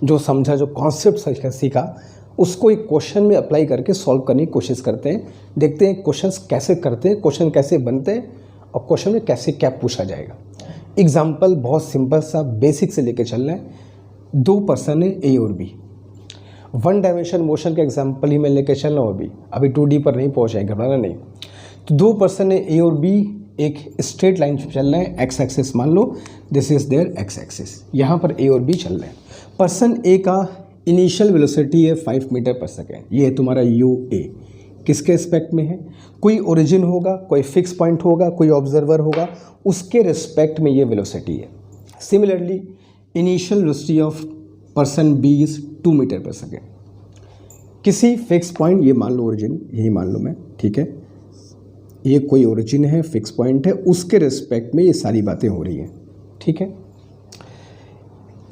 S1: जो समझा, जो कॉन्सेप्ट सीखा, उसको एक क्वेश्चन में अप्लाई करके सॉल्व करने की कोशिश करते हैं। देखते हैं क्वेश्चंस कैसे करते हैं, क्वेश्चन कैसे बनते हैं और क्वेश्चन में कैसे क्या पूछा जाएगा। एग्जाम्पल बहुत सिंपल सा, बेसिक से लेके चलना है। दो पर्सन है ए और बी। वन डायमेंशन मोशन का एग्जाम्पल ही मैं लेके चल रहा हूँ। अभी 2D पर नहीं पहुँचाएंगे, घबराना नहीं। तो दो पर्सन है ए और बी, एक स्ट्रेट लाइन चल रहा है। एक्स एक्सिस मान लो, this is there X axis. यहाँ पर ए और बी चल रहे हैं। पर्सन ए का इनिशियल वेलोसिटी है 5 मीटर पर सेकेंड। ये है तुम्हारा यू ए। किसके रिस्पेक्ट में है? कोई ओरिजिन होगा, कोई फिक्स पॉइंट होगा, कोई ऑब्जर्वर होगा, उसके रिस्पेक्ट में ये वेलोसिटी है। Similarly initial velocity of person B is 2 metre पर सेकेंड। किसी फिक्स पॉइंट, ये मान लो ओरिजिन, यही मान लो मैं, ठीक है, ये कोई ओरिजिन है, फिक्स पॉइंट है, उसके रिस्पेक्ट में ये सारी बातें हो रही हैं। ठीक है,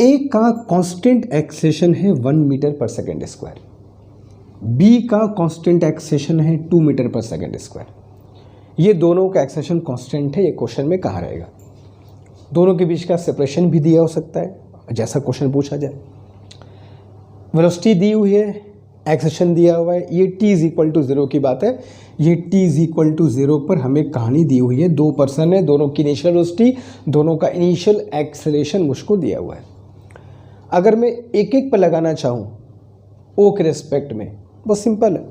S1: ए का कांस्टेंट एक्सेलेरेशन है 1 मीटर पर सेकेंड स्क्वायर, बी का कांस्टेंट एक्सेलेरेशन है 2 मीटर पर सेकेंड स्क्वायर। ये दोनों का एक्सेलेरेशन कांस्टेंट है। ये क्वेश्चन में कहाँ रहेगा? दोनों के बीच का सेपरेशन भी दिया हो सकता है, जैसा क्वेश्चन पूछा जाए। वेलोसिटी दी हुई है, एक्सेलेरेशन दिया हुआ है। ये t इज इक्वल टू 0 की बात है। ये t इज इक्वल टू 0 पर हमें कहानी दी हुई है। दो पर्सन है, दोनों की इनिशियल वेलोसिटी, दोनों का इनिशियल एक्सेलेरेशन मुझको दिया हुआ है। अगर मैं एक एक पर लगाना चाहूँ ओ के रिस्पेक्ट में, बहुत सिंपल है।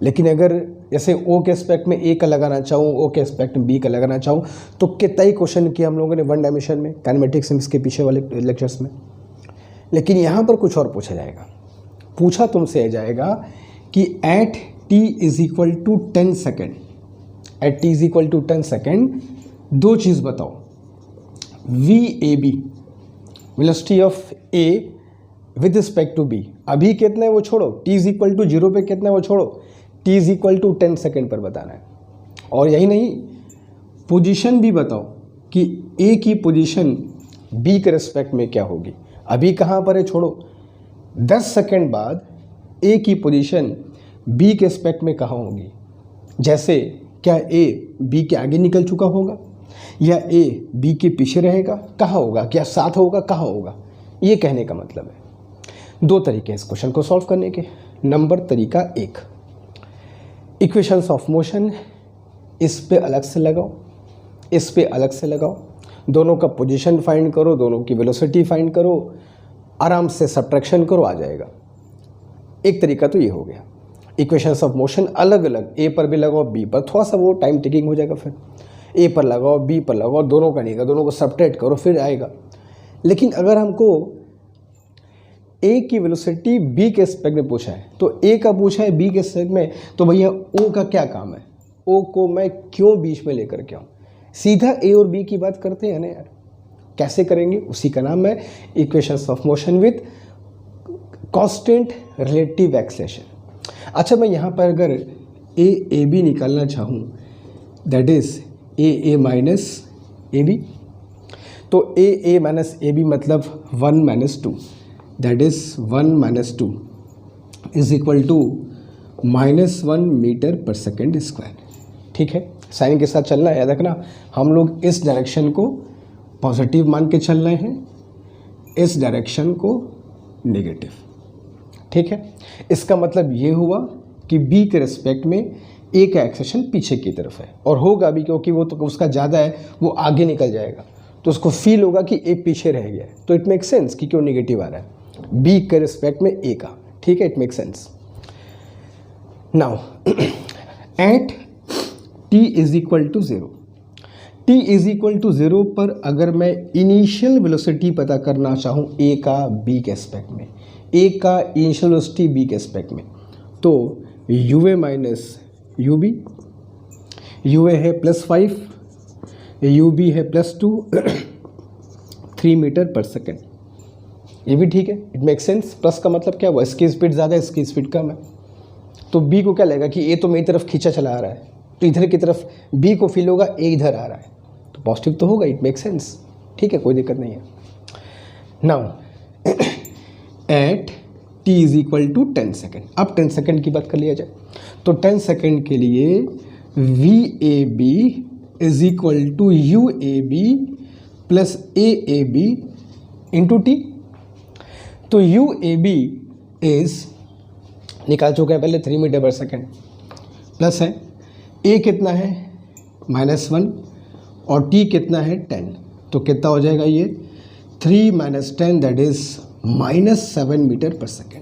S1: लेकिन अगर जैसे ओ के रिस्पेक्ट में ए का लगाना चाहूँ, ओ के रिस्पेक्ट में बी का लगाना चाहूँ, तो कितना ही क्वेश्चन किया हम लोगों ने वन डायमेंशन में, काइनेमेटिक्स में, इसके पीछे वाले लेक्चर्स में। लेकिन यहाँ पर कुछ और पूछा जाएगा। पूछा तुमसे जाएगा कि at t is equal to 10 second, at t is equal to 10 second दो चीज़ बताओ। V A B, velocity of A with respect to B, अभी कितना है वो छोड़ो, t इज इक्वल टू 0 पे कितना है वो छोड़ो, t is equal to 10 second पर बताना है। और यही नहीं, पोजीशन भी बताओ कि a की पोजीशन b के रिस्पेक्ट में क्या होगी। अभी कहाँ पर है छोड़ो, 10 सेकेंड बाद a की पोजीशन b के रिस्पेक्ट में कहाँ होगी। जैसे क्या a b के आगे निकल चुका होगा या a b के पीछे रहेगा, कहाँ होगा, क्या साथ होगा, कहाँ होगा। ये कहने का मतलब है। दो तरीके हैं इस क्वेश्चन को सॉल्व करने के। नंबर तरीका एक, इक्वेशंस ऑफ मोशन, इस पे अलग से लगाओ, इस पे अलग से लगाओ, दोनों का पोजीशन फाइंड करो, दोनों की वेलोसिटी फाइंड करो, आराम से सब्ट्रैक्शन करो, आ जाएगा। एक तरीका तो ये हो गया। इक्वेशंस ऑफ मोशन अलग अलग, ए पर भी लगाओ, बी पर, थोड़ा सा वो टाइम टेकिंग हो जाएगा। फिर ए पर लगाओ, बी पर लगाओ, दोनों का नहीं, दोनों को सब्ट्रैक्ट करो, फिर आएगा। लेकिन अगर हमको ए की वेलोसिटी बी के एस्पेक्ट में पूछा है, तो ए का पूछा है बी के एस्पेक्ट में, तो भैया ओ का क्या काम है, ओ को मैं क्यों बीच में लेकर के आऊँ, सीधा ए और बी की बात करते हैं ना यार। कैसे करेंगे, उसी का नाम है equations of motion with constant relative acceleration. अच्छा, मैं यहाँ पर अगर ए बी निकालना चाहूँ, that is A minus A B, तो ए माइनस ए बी मतलब 1 minus 2, that is 1 minus 2 is equal to -1 metre पर सेकेंड स्क्वायर। ठीक है, साइन के साथ चलना है, याद रखना हम लोग इस डायरेक्शन को पॉजिटिव मान के चल रहे हैं, इस डायरेक्शन को नेगेटिव। ठीक है, इसका मतलब ये हुआ कि बी के रिस्पेक्ट में ए का एक्सेशन पीछे की तरफ है, और होगा भी क्योंकि वो तो उसका ज़्यादा है, वो आगे निकल जाएगा, तो उसको फील होगा कि ए पीछे रह गया है, तो इट मेक सेंस कि क्यों नेगेटिव आ रहा है बी के रिस्पेक्ट में ए का। ठीक है, it make sense. Now at t is equal to 0, t is equal to 0 पर अगर मैं इनिशियल वेलोसिटी पता करना चाहूँ ए का बी के एस्पेक्ट में, ए का इनिशियल वेलोसिटी बी के एस्पेक्ट में, तो U A minus U B, U A है +5, यू बी है +2, 3 मीटर पर सेकेंड, ये भी ठीक है, इट मेक सेंस। प्लस का मतलब क्या हुआ, इसकी स्पीड ज़्यादा है, इसकी स्पीड कम है, तो बी को क्या लगेगा कि ए तो मेरी तरफ खींचा चला आ रहा है, तो इधर की तरफ बी को फील होगा ए इधर आ रहा है, तो पॉजिटिव तो होगा, इट मेक सेंस। ठीक है, कोई दिक्कत नहीं है। Now at t is equal to 10 second, अब 10 सेकेंड की बात कर लिया जाए, तो 10 सेकेंड के लिए V A B is equal to U A B plus A B into T. तो यू ए बी इज निकाल चुके हैं पहले 3 मीटर पर सेकेंड, प्लस है ए कितना है -1 और टी कितना है 10, तो कितना हो जाएगा ये 3 - 10 दैट इज -7 मीटर पर सेकेंड।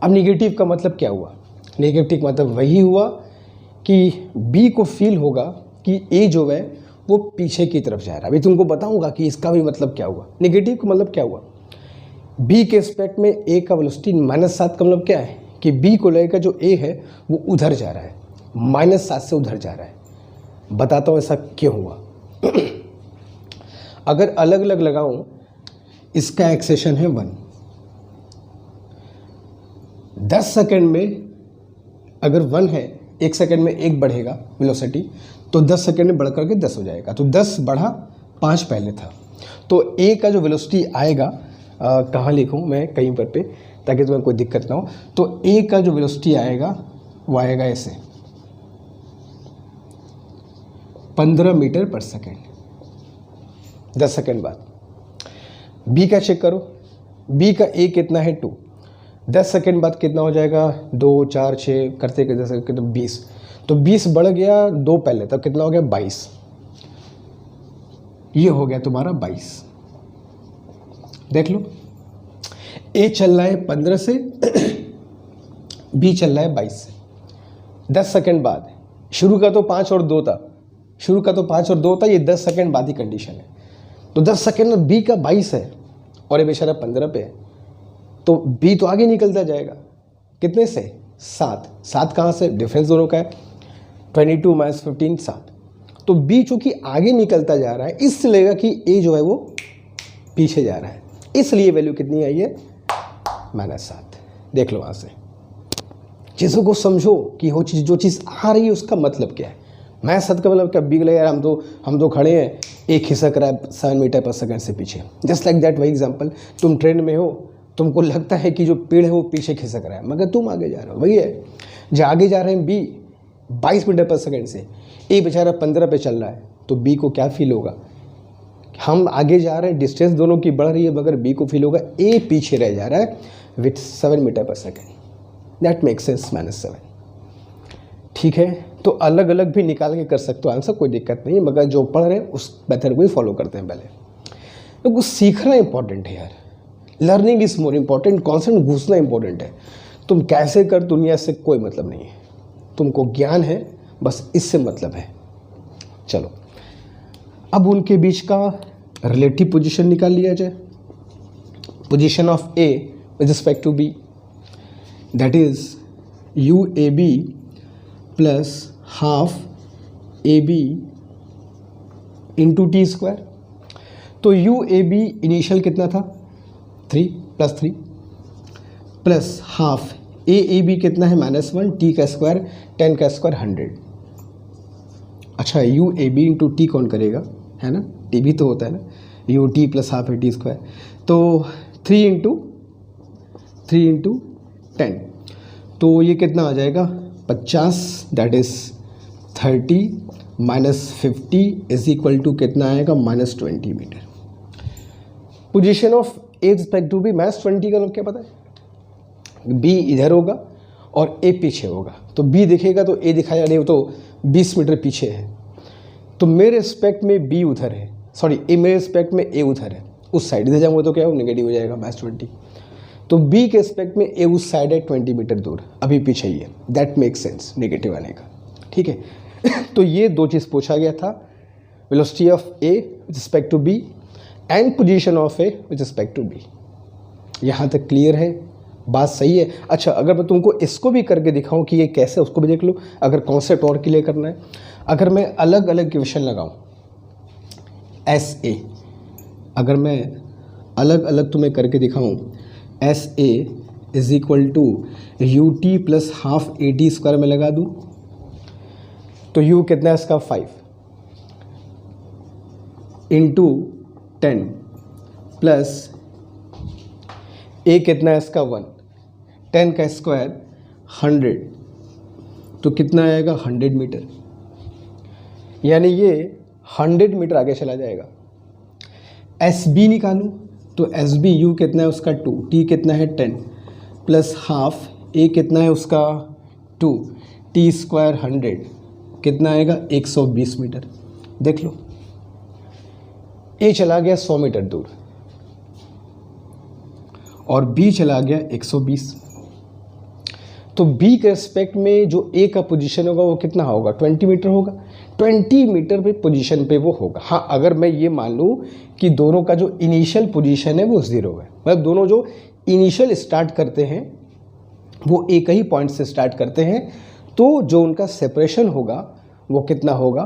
S1: अब निगेटिव का मतलब क्या हुआ, नेगेटिव का मतलब वही हुआ कि बी को फील होगा कि ए जो है वो पीछे की तरफ जा रहा है। अभी तुमको बताऊंगा कि इसका भी मतलब क्या हुआ, नेगेटिव का मतलब क्या हुआ। बी के एस्पेक्ट में ए का वेलोसिटी -7 का मतलब क्या है कि बी को लेकर जो ए है वो उधर जा रहा है, -7 से उधर जा रहा है। बताता हूँ ऐसा क्यों हुआ। अगर अलग अलग लगाऊं, इसका एक्सेशन है 1, 10 सेकेंड में अगर 1 है, 1 सेकेंड में 1 बढ़ेगा वेलोसिटी, तो 10 सेकेंड में बढ़ करके 10 हो जाएगा, तो 10 बढ़ा 5 पहले था, तो ए का जो वेलोसिटी आएगा, कहाँ लिखूँ मैं कहीं पर पे ताकि तुम्हें कोई दिक्कत ना हो, तो ए का जो वेलोसिटी आएगा वो आएगा ऐसे 15 मीटर पर सेकेंड 10 सेकेंड बाद। बी का चेक करो, बी का ए कितना है 2, 10 सेकेंड बाद कितना हो जाएगा 2 4 6 करते करते 10 सेकेंड तो 20, तो 20 बढ़ गया 2 पहले, तब कितना हो गया 22, ये हो गया तुम्हारा 22। देख लो, ए चल रहा है 15 से, बी चल रहा है 22 से। 10 सेकेंड बाद, शुरू का तो 5 और 2 था, शुरू का तो 5 और 2 था, ये 10 सेकेंड बाद ही कंडीशन है, तो 10 सेकेंड में बी का 22 है और ये बेचारा 15 पे है, तो बी तो आगे निकलता जाएगा, कितने से 7 कहाँ से, डिफरेंस दोनों का है 22 - 15 7, तो बी चूँकि आगे निकलता जा रहा है इससे लगेगा कि ए जो है वो पीछे जा रहा है, इसलिए वैल्यू कितनी आई है -7। देख लो वहाँ से, चीज़ों को समझो कि वो चीज़ जो चीज़ आ रही है उसका मतलब क्या है। -7 का मतलब क्या, बी गले यार हम तो खड़े हैं, एक खिसक रहा है 7 मीटर पर सेकेंड से पीछे, जस्ट लाइक दैट। वही एग्जांपल, तुम ट्रेन में हो, तुमको लगता है कि जो पेड़ है वो पीछे खिसक रहा है, मगर तुम आगे जा रहे हो, वही है। जो आगे जा रहे हैं बी 22 मीटर पर सेकेंड से, ए बेचारा 15 पे चल रहा है, तो बी को क्या फील होगा, हम आगे जा रहे हैं, डिस्टेंस दोनों की बढ़ रही है, मगर बी को फील होगा ए पीछे रह जा रहा है विथ 7 मीटर पर सेकेंड, दैट मेक सेंस -7। ठीक है, तो अलग अलग भी निकाल के कर सकते हो आंसर, कोई दिक्कत नहीं है, मगर जो पढ़ रहे हैं उस मेथड को ही फॉलो करते हैं पहले। तो कुछ सीखना इंपॉर्टेंट है यार, learning is more important, concept घुसना इंपॉर्टेंट है। तुम कैसे कर दुनिया से कोई मतलब नहीं है, तुमको ज्ञान है बस, इससे मतलब है। चलो अब उनके बीच का रिलेटिव पोजीशन निकाल लिया जाए। position of A with respect to B, that is UAB plus half AB into T square। तो UAB इनिशियल कितना था 3 + 3 प्लस हाफ AAB कितना है -1, T का स्क्वायर 10 का स्क्वायर 100। अच्छा UAB इंटू T कौन करेगा, है ना, T भी तो होता है ना, UT प्लस हाफ है T स्क्वायर, तो 3 इंटू 10, तो ये कितना आ जाएगा 50, that is 30 minus 50 is equal to कितना आएगा -20 metre. Position of A respect to B -20 का क्या पता है, बी इधर होगा और ए पीछे होगा, तो बी दिखेगा तो ए दिखाया नहीं, वो तो 20 मीटर पीछे है, तो मेरे रिस्पेक्ट में बी उधर है, सॉरी ए मेरे रिस्पेक्ट में ए उधर है, उस साइड इधर जाऊँगा तो क्या हो नेगेटिव हो जाएगा -20, तो बी के रिस्पेक्ट में ए उस साइड है 20 मीटर दूर, अभी पीछे ही है, दैट मेक्स सेंस नेगेटिव आने का, ठीक है। तो ये दो चीज़ पूछा गया था, velocity of A with respect to B and position of A with respect to B. यहाँ तक क्लियर है, बात सही है। अच्छा अगर मैं तुमको इसको भी करके दिखाऊं कि ये कैसे, उसको भी देख लो, अगर कॉन्सेप्ट और क्लियर करना है। अगर मैं अलग अलग इक्वेशन लगाऊं एस ए, अगर मैं अलग अलग तुम्हें करके दिखाऊं S A is equal to U T plus half A T square में लगा दूं, तो u कितना है इसका 5 इंटू 10 प्लस a कितना है इसका 1, 10 का स्क्वायर 100, तो कितना आएगा 100 मीटर, यानी ये 100 मीटर आगे चला जाएगा। एस बी निकालूँ तो एस बी यू कितना है उसका 2, टी कितना है 10 प्लस हाफ ए कितना है उसका 2, टी स्क्वायर 100 कितना आएगा 120 मीटर। देख लो ए चला गया 100 मीटर दूर और बी चला गया 120, तो बी के रिस्पेक्ट में जो ए का पोजीशन होगा वो कितना होगा 20 मीटर होगा, 20 मीटर पे पोजीशन पे वो होगा। हाँ अगर मैं ये मान लूँ कि दोनों का जो इनिशियल पोजीशन है वो 0 है, मतलब दोनों जो इनिशियल स्टार्ट करते हैं वो एक ही पॉइंट से स्टार्ट करते हैं, तो जो उनका सेपरेशन होगा वो कितना होगा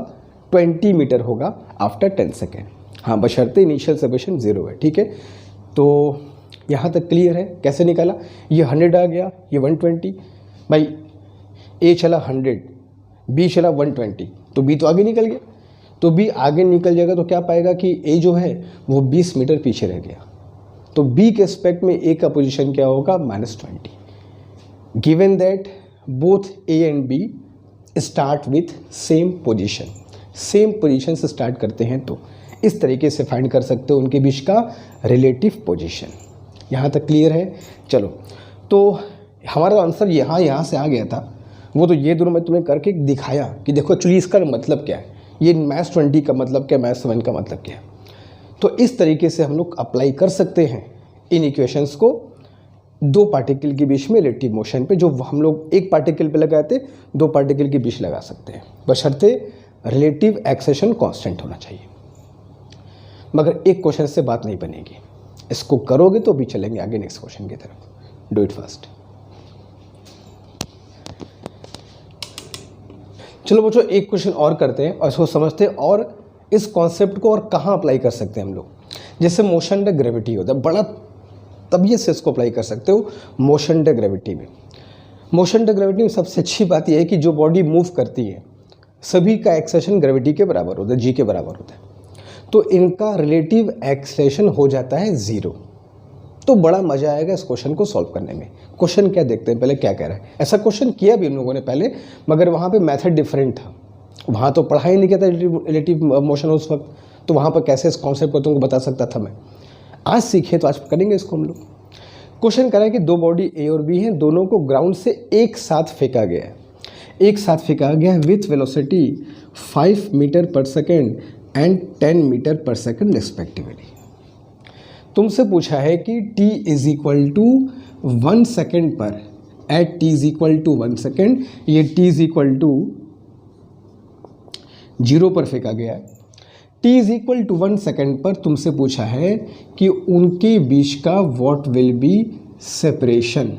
S1: 20 मीटर होगा आफ्टर 10 सेकेंड। हाँ बशर्ते इनिशियल सेपरेशन 0 है, ठीक है। तो यहाँ तक क्लियर है, कैसे निकाला, ये 100 आ गया, ये 120, भाई ए चला 100, बी चला 120, तो बी तो आगे निकल गया, तो बी आगे निकल जाएगा तो क्या पाएगा कि ए जो है वो 20 मीटर पीछे रह गया, तो बी के रिस्पेक्ट में ए का पोजीशन क्या होगा -20। Given that both A and B start with same position से स्टार्ट करते हैं, तो इस तरीके से फाइंड कर सकते हो उनके बीच का रिलेटिव पोजीशन। यहाँ तक क्लियर है। चलो तो हमारा आंसर यहाँ से आ गया था, वो तो ये दोनों मैं तुम्हें करके दिखाया कि देखो एक्चुअली इसका मतलब क्या है, ये -20 का मतलब क्या, -7 का मतलब क्या है। तो इस तरीके से हम लोग अप्लाई कर सकते हैं इन इक्वेशंस को दो पार्टिकल के बीच में रिलेटिव मोशन पे, जो हम लोग एक पार्टिकल पे लगाते दो पार्टिकल के बीच लगा सकते हैं, बशर्ते रिलेटिव एक्सेशन कांस्टेंट होना चाहिए। मगर एक क्वेश्चन से बात नहीं बनेगी, इसको करोगे तो भी चलेंगे आगे नेक्स्ट क्वेश्चन की तरफ। Do it fast. चलो बच्चों एक क्वेश्चन और करते हैं और इसको समझते हैं, और इस कॉन्सेप्ट को और कहाँ अप्लाई कर सकते हैं हम लोग। जैसे मोशन द ग्रेविटी होता है, बड़ा तबियत से इसको अप्लाई कर सकते हो मोशन द ग्रेविटी में। मोशन द ग्रेविटी में सबसे अच्छी बात यह है कि जो बॉडी मूव करती है सभी का एक्सेलेरेशन ग्रेविटी के बराबर होता है, जी के बराबर होता है, तो इनका रिलेटिव एक्सेलेरेशन हो जाता है 0। तो बड़ा मज़ा आएगा इस क्वेश्चन को सॉल्व करने में। क्वेश्चन क्या देखते हैं पहले क्या कह रहा है। ऐसा क्वेश्चन किया भी हम लोगों ने पहले, मगर वहाँ पे मेथड डिफरेंट था, वहाँ तो पढ़ा ही नहीं किया था रिलेटिव मोशन उस वक्त, तो वहाँ पर कैसे इस कॉन्सेप्ट को तुमको बता सकता था मैं। आज सीखे तो आज करेंगे इसको हम लोग। क्वेश्चन कह रहा है कि दो बॉडी ए और बी हैं, दोनों को ग्राउंड से एक साथ फेंका गया है, एक साथ फेंका गया है विथ वेलोसिटी 5 मीटर पर सेकेंड एंड 10 मीटर पर सेकेंड रिस्पेक्टिवली। तुमसे पूछा है कि t is equal to 1 second पर, at t is equal to 1 second, ये t इज इक्वल टू 0 पर फेंका गया है। t is equal to 1 second पर तुमसे पूछा है कि उनके बीच का व्हाट विल बी सेपरेशन,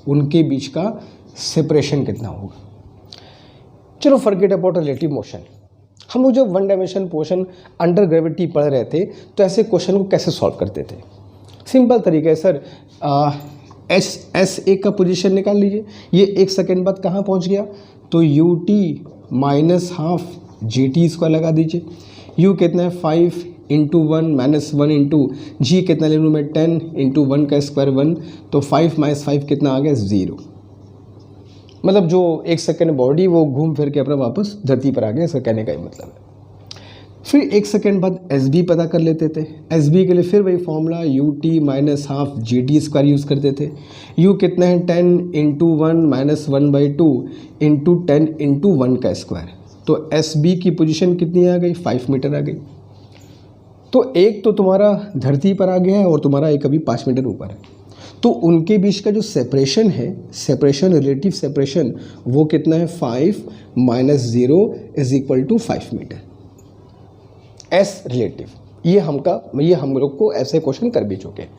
S1: उनके बीच का सेपरेशन कितना होगा। चलो फॉरगेट अबाउट रिलेटिव मोशन। हम लोग जब one dimension portion under gravity पढ़ रहे थे तो ऐसे क्वेश्चन को कैसे सॉल्व करते थे। सिंपल तरीका है सर, एस ए का पोजीशन निकाल लीजिए, ये 1 सेकेंड बाद कहाँ पहुँच गया, तो U T minus half G T square लगा दीजिए। यू कितना है 5 इंटू 1 माइनस 1 इंटू जी कितना ले लूँ मैं 10 इंटू 1 का स्क्वायर 1, तो 5 माइनस 5 कितना आ गया 0। मतलब जो 1 सेकेंड बॉडी वो घूम फिर के अपना वापस धरती पर आ गया, इसका कहने का ही मतलब है। फिर 1 सेकेंड बाद एस बी पता कर लेते थे। एस बी के लिए फिर वही formula U T minus half G T square use करते थे। यू कितना है 10 इंटू 1 माइनस 1/2 इंटू 10 इंटू 1 का स्क्वायर, तो एस बी की पोजीशन कितनी आ गई 5 मीटर आ गई। तो एक तो तुम्हारा धरती पर आ गया है और तुम्हारा एक अभी 5 मीटर ऊपर है, तो उनके बीच का जो सेपरेशन है, सेपरेशन रिलेटिव सेपरेशन, वो कितना है 5 minus 0 is equal to 5 metre. S relative ये हम लोग को ऐसे क्वेश्चन कर भी चुके हैं।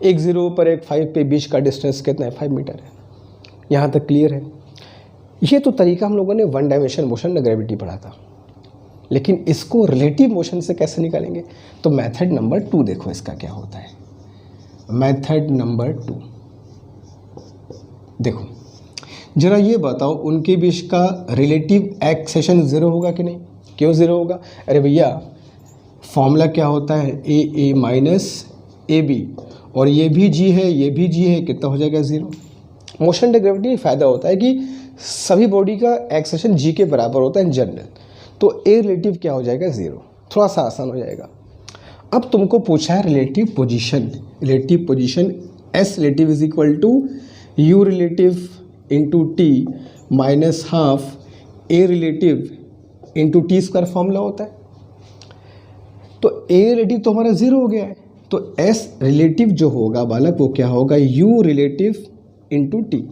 S1: एक 0 पर एक 5 पे बीच का डिस्टेंस कितना है 5 मीटर है। यहाँ तक क्लियर है। ये तो तरीका हम लोगों ने वन डायमेंशन मोशन में ग्रेविटी पढ़ा था, लेकिन इसको रिलेटिव मोशन से कैसे निकालेंगे, तो मेथड नंबर 2 देखो इसका क्या होता है। मेथड नंबर 2 देखो जरा ये बताओ, उनके बीच का रिलेटिव एक्सेशन 0 होगा कि नहीं। क्यों 0 होगा, अरे भैया फॉर्मूला क्या होता है ए माइनस ए बी, और ये भी जी है ये भी जी है, कितना हो जाएगा 0। मोशन ग्रेविटी में फ़ायदा होता है कि सभी बॉडी का एक्सेशन जी के बराबर होता है इन जनरल, तो ए रिलेटिव क्या हो जाएगा 0, थोड़ा सा आसान हो जाएगा। अब तुमको पूछा है relative position, relative position S relative is equal to U relative into T minus half A relative into T square formula होता है। तो ए रिलेटिव तो हमारा 0 हो गया है, तो एस रिलेटिव जो होगा बालक वो क्या होगा यू रिलेटिव इंटू टी,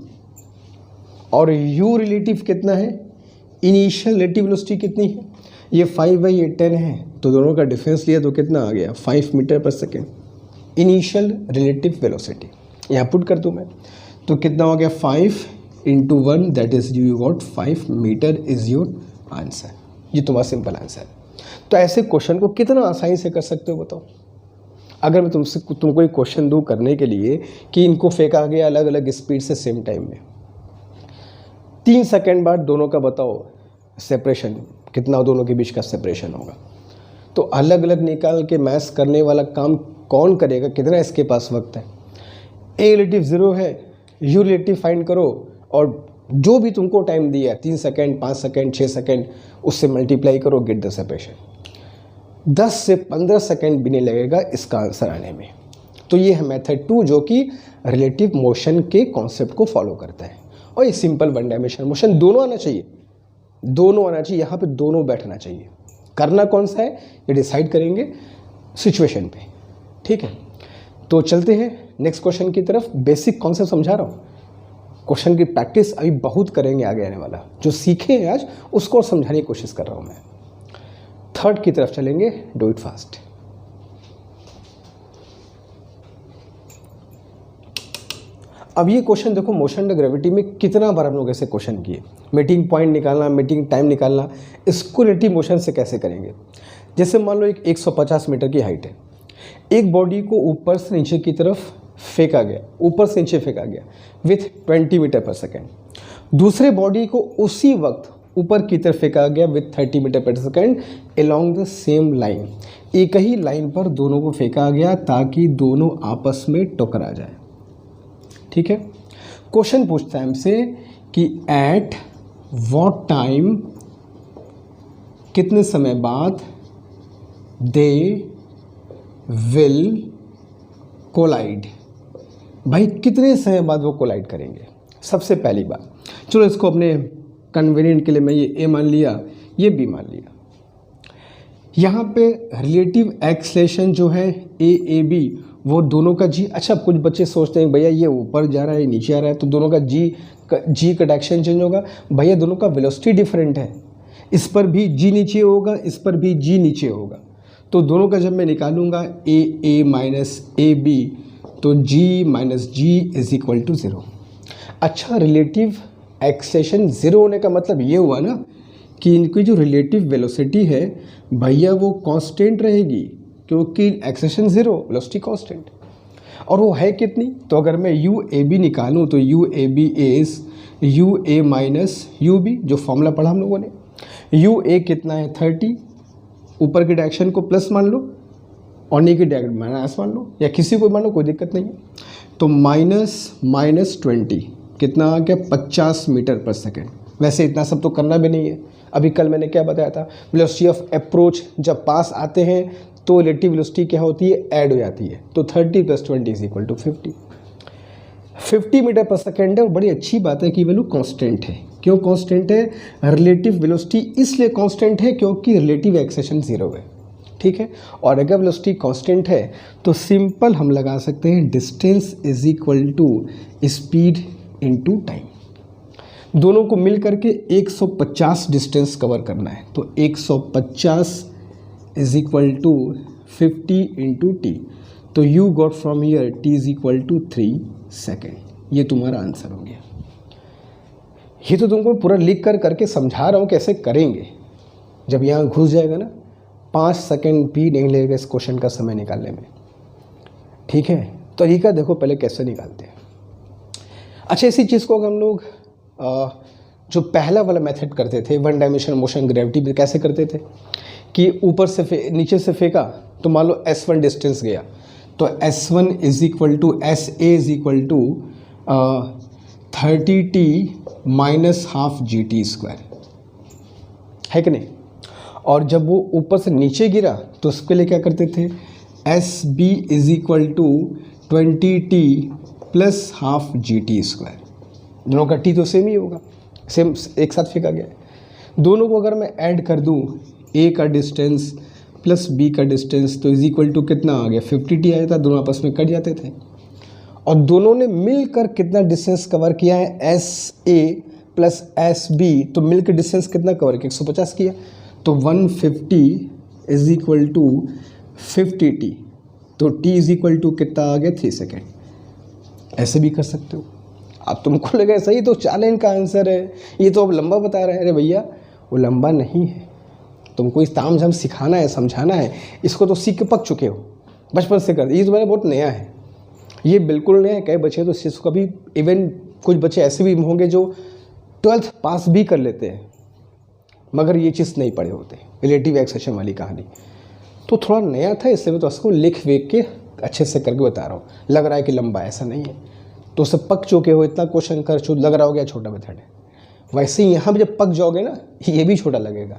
S1: और यू रिलेटिव कितना है, इनिशियल रिलेटिव वेलोसिटी कितनी है, ये 5 है ये 10 है, तो दोनों का डिफरेंस लिया तो कितना आ गया 5 मीटर पर सेकेंड इनिशियल रिलेटिव वेलोसिटी। यहाँ पुट कर दूँ मैं तो कितना हो गया 5 into 1 that is you got 5 metre is your answer. ये तुम्हारा सिंपल आंसर है। तो ऐसे क्वेश्चन को कितना आसानी से कर सकते हो बताओ। अगर मैं तुमको एक क्वेश्चन दूँ करने के लिए कि इनको फेंका गया अलग अलग स्पीड से सेम टाइम में, 3 सेकेंड बाद दोनों का बताओ सेपरेशन कितना, दोनों के बीच का सेपरेशन होगा, तो अलग अलग निकाल के मैथ्स करने वाला काम कौन करेगा, कितना इसके पास वक्त है। ए रिलेटिव 0 है, यू रिलेटिव फाइंड करो, और जो भी तुमको टाइम दिया 3 सेकेंड 5 सेकेंड 6 सेकेंड उससे मल्टीप्लाई करो, गेट द सेपरेशन। 10 से 15 सेकेंड भी नहीं लगेगा इसका आंसर आने में। तो ये है मेथड 2 जो कि रिलेटिव मोशन के कॉन्सेप्ट को फॉलो करता है। और ये सिंपल वन डायमेंशन मोशन दोनों आना चाहिए, दोनों आना चाहिए, यहाँ पे दोनों बैठना चाहिए। करना कौन सा है ये डिसाइड करेंगे सिचुएशन पे, ठीक है। तो चलते हैं नेक्स्ट क्वेश्चन की तरफ। बेसिक कॉन्सेप्ट समझा रहा हूँ, क्वेश्चन की प्रैक्टिस अभी बहुत करेंगे आगे आने वाला, जो सीखे हैं आज उसको समझाने की कोशिश कर रहा हूँ मैं। थर्ड की तरफ चलेंगे, डू इट फास्ट। अब ये क्वेश्चन देखो, मोशन द ग्रेविटी में कितना बार हम लोग ऐसे क्वेश्चन किए, मीटिंग पॉइंट निकालना, मीटिंग टाइम निकालना, इसको रिलेटिव मोशन से कैसे करेंगे। जैसे मान लो एक 150 मीटर की हाइट है, एक बॉडी को ऊपर से नीचे की तरफ फेंका गया, ऊपर से नीचे फेंका गया विथ 20 मीटर पर सेकेंड, दूसरे बॉडी को उसी वक्त ऊपर की तरफ फेंका गया विथ 30 मीटर पर second along the same line. एक ही लाइन पर दोनों को फेंका गया ताकि दोनों आपस में टकरा जाए, ठीक है। क्वेश्चन पूछता है हमसे कि एट व्हाट टाइम, कितने समय बाद दे विल कोलाइड, भाई कितने समय बाद वो कोलाइड करेंगे। सबसे पहली बात, चलो इसको अपने कन्वीनियंट के लिए मैं ये ए मान लिया, ये बी मान लिया। यहाँ पे रिलेटिव एक्सेलरेशन जो है ए बी, वो दोनों का जी, अच्छा कुछ बच्चे सोचते हैं भैया ये ऊपर जा रहा है नीचे आ रहा है तो दोनों का जी का डायरेक्शन चेंज होगा। भैया दोनों का वेलोसिटी डिफरेंट है, इस पर भी जी नीचे होगा, इस पर भी जी नीचे होगा, तो दोनों का जब मैं निकालूंगा ए माइनस ए बी, तो G minus G is equal to 0। अच्छा, रिलेटिव एक्सेलेरेशन 0 होने का मतलब ये हुआ ना कि इनकी जो रिलेटिव वेलोसिटी है भैया वो कांस्टेंट रहेगी, क्योंकि एक्सेलेरेशन 0, वेलोसिटी कांस्टेंट। और वो है कितनी? तो अगर मैं यू ए बी निकालूँ तो U A B is U A minus U B, जो फॉर्मूला पढ़ा हम लोगों ने। यू ए कितना है 30, ऊपर की डायरेक्शन को प्लस मान लो और नीचे की डायरेक्शन माइनस मान लो, या किसी को मान लो, कोई दिक्कत नहीं है। तो -20 कितना आ गया 50 मीटर पर सेकेंड। वैसे इतना सब तो करना भी नहीं है। अभी कल मैंने क्या बताया था, वेलोसिटी ऑफ अप्रोच जब पास आते हैं तो रिलेटिव वेलोसिटी क्या होती है, ऐड हो जाती है। तो 30 + 20 इज इक्वल टू 50 मीटर पर सेकेंड है। और बड़ी अच्छी बात है कि वैल्यू कांस्टेंट है। क्यों कांस्टेंट है? रिलेटिव वेलोसिटी इसलिए कांस्टेंट है क्योंकि रिलेटिव एक्सेलेरेशन 0 है, ठीक है। और अगर वेलोसिटी कांस्टेंट है तो सिंपल हम लगा सकते हैं distance is equal to speed into time. दोनों को मिल करके 150 डिस्टेंस कवर करना है, तो 150 is equal to 50 into T. तो you got from here T is equal to 3 second. ये तुम्हारा आंसर हो गया। ये तो तुमको पूरा लिख कर करके समझा रहा हूँ कैसे करेंगे। जब यहाँ घुस जाएगा ना 5 सेकेंड भी नहीं लगेगा इस क्वेश्चन का समय निकालने में, ठीक है। तरीका देखो पहले कैसे निकालते हैं। अच्छा, इसी चीज़ को अगर हम लोग जो पहला वाला मेथड करते थे, 1 डायमेंशनल मोशन ग्रेविटी में, कैसे करते थे कि ऊपर से नीचे से फेंका तो मान लो S1 डिस्टेंस गया, तो S1 is equal to SA is equal to 30T minus half GT², है कि नहीं। और जब वो ऊपर से नीचे गिरा तो उसके लिए क्या करते थे, SB is equal to 20T plus half GT²। दोनों का T तो सेम ही होगा, सेम एक साथ फेंका गया है। दोनों को अगर मैं ऐड कर दूं, A का डिस्टेंस प्लस B का डिस्टेंस, तो इज इक्वल टू कितना आ गया 50T आया था। दोनों आपस में कट जाते थे। और दोनों ने मिलकर कितना डिस्टेंस कवर किया है, SA प्लस SB, तो मिलकर डिस्टेंस कितना कवर किया, 150 किया। तो 150 इज इक्वल टू 50T, तो T इज इक्वल टू कितना आ गया 3 सेकेंड। ऐसे भी कर सकते हो। अब तुमको लगे सही तो 4 लाइन का आंसर है, ये तो अब लंबा बता रहे हैं। अरे भैया वो लंबा नहीं है, तुमको इस ताम झाम सिखाना है, समझाना है। इसको तो सीख के पक चुके हो, बचपन से करते। ये तुम्हारा बहुत नया है, ये बिल्कुल नया है। कई बच्चे तो इस चीज़ को भी, इवन कुछ बच्चे ऐसे भी होंगे जो 12th पास भी कर लेते हैं मगर ये चीज़ नहीं पढ़े होते, रिलेटिव एक्सेलेरेशन वाली कहानी। तो थोड़ा नया था इसलिए मैं तो उसको लिख वेख के अच्छे से करके बता रहा हूँ। लग रहा है कि लंबा, ऐसा नहीं है। तो उससे पक चुके हो, इतना क्वेश्चन कर चुके, लग रहा हो गया छोटा मेथड है। वैसे ही यहाँ भी जब पक जाओगे ना, ये भी छोटा लगेगा।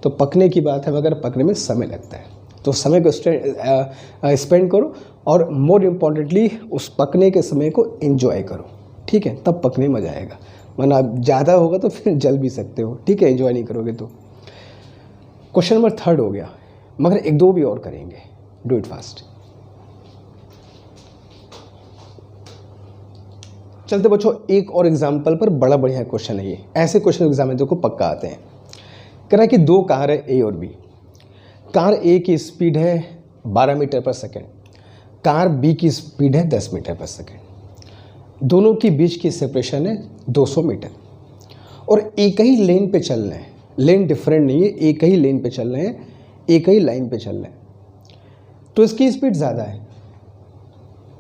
S1: तो पकने की बात है, मगर पकने में समय लगता है। तो समय को स्पेंड करो और मोर इम्पॉर्टेंटली उस पकने के समय को एंजॉय करो, ठीक है। तब पकने में मज़ा आएगा, वरना ज़्यादा होगा तो फिर जल भी सकते हो, ठीक है। एंजॉय नहीं करोगे तो। क्वेश्चन नंबर 3 हो गया, मगर 1-2 भी और करेंगे। Do it fast. चलते बच्चों एक और एग्जाम्पल पर। बड़ा बढ़िया क्वेश्चन है ये। ऐसे क्वेश्चन एग्जाम में देखो पक्का आते हैं। कह रहा है कि 2 कार है A और B। कार A की स्पीड है 12 मीटर पर सेकेंड, कार B की स्पीड है 10 मीटर पर सेकेंड। दोनों के बीच की सेपरेशन है 200 मीटर और एक ही लेन पे चल रहे हैं। लेन डिफरेंट नहीं है, एक ही लेन पे चल रहे हैं, एक ही लाइन पे चल रहे हैं। तो इसकी स्पीड ज़्यादा है,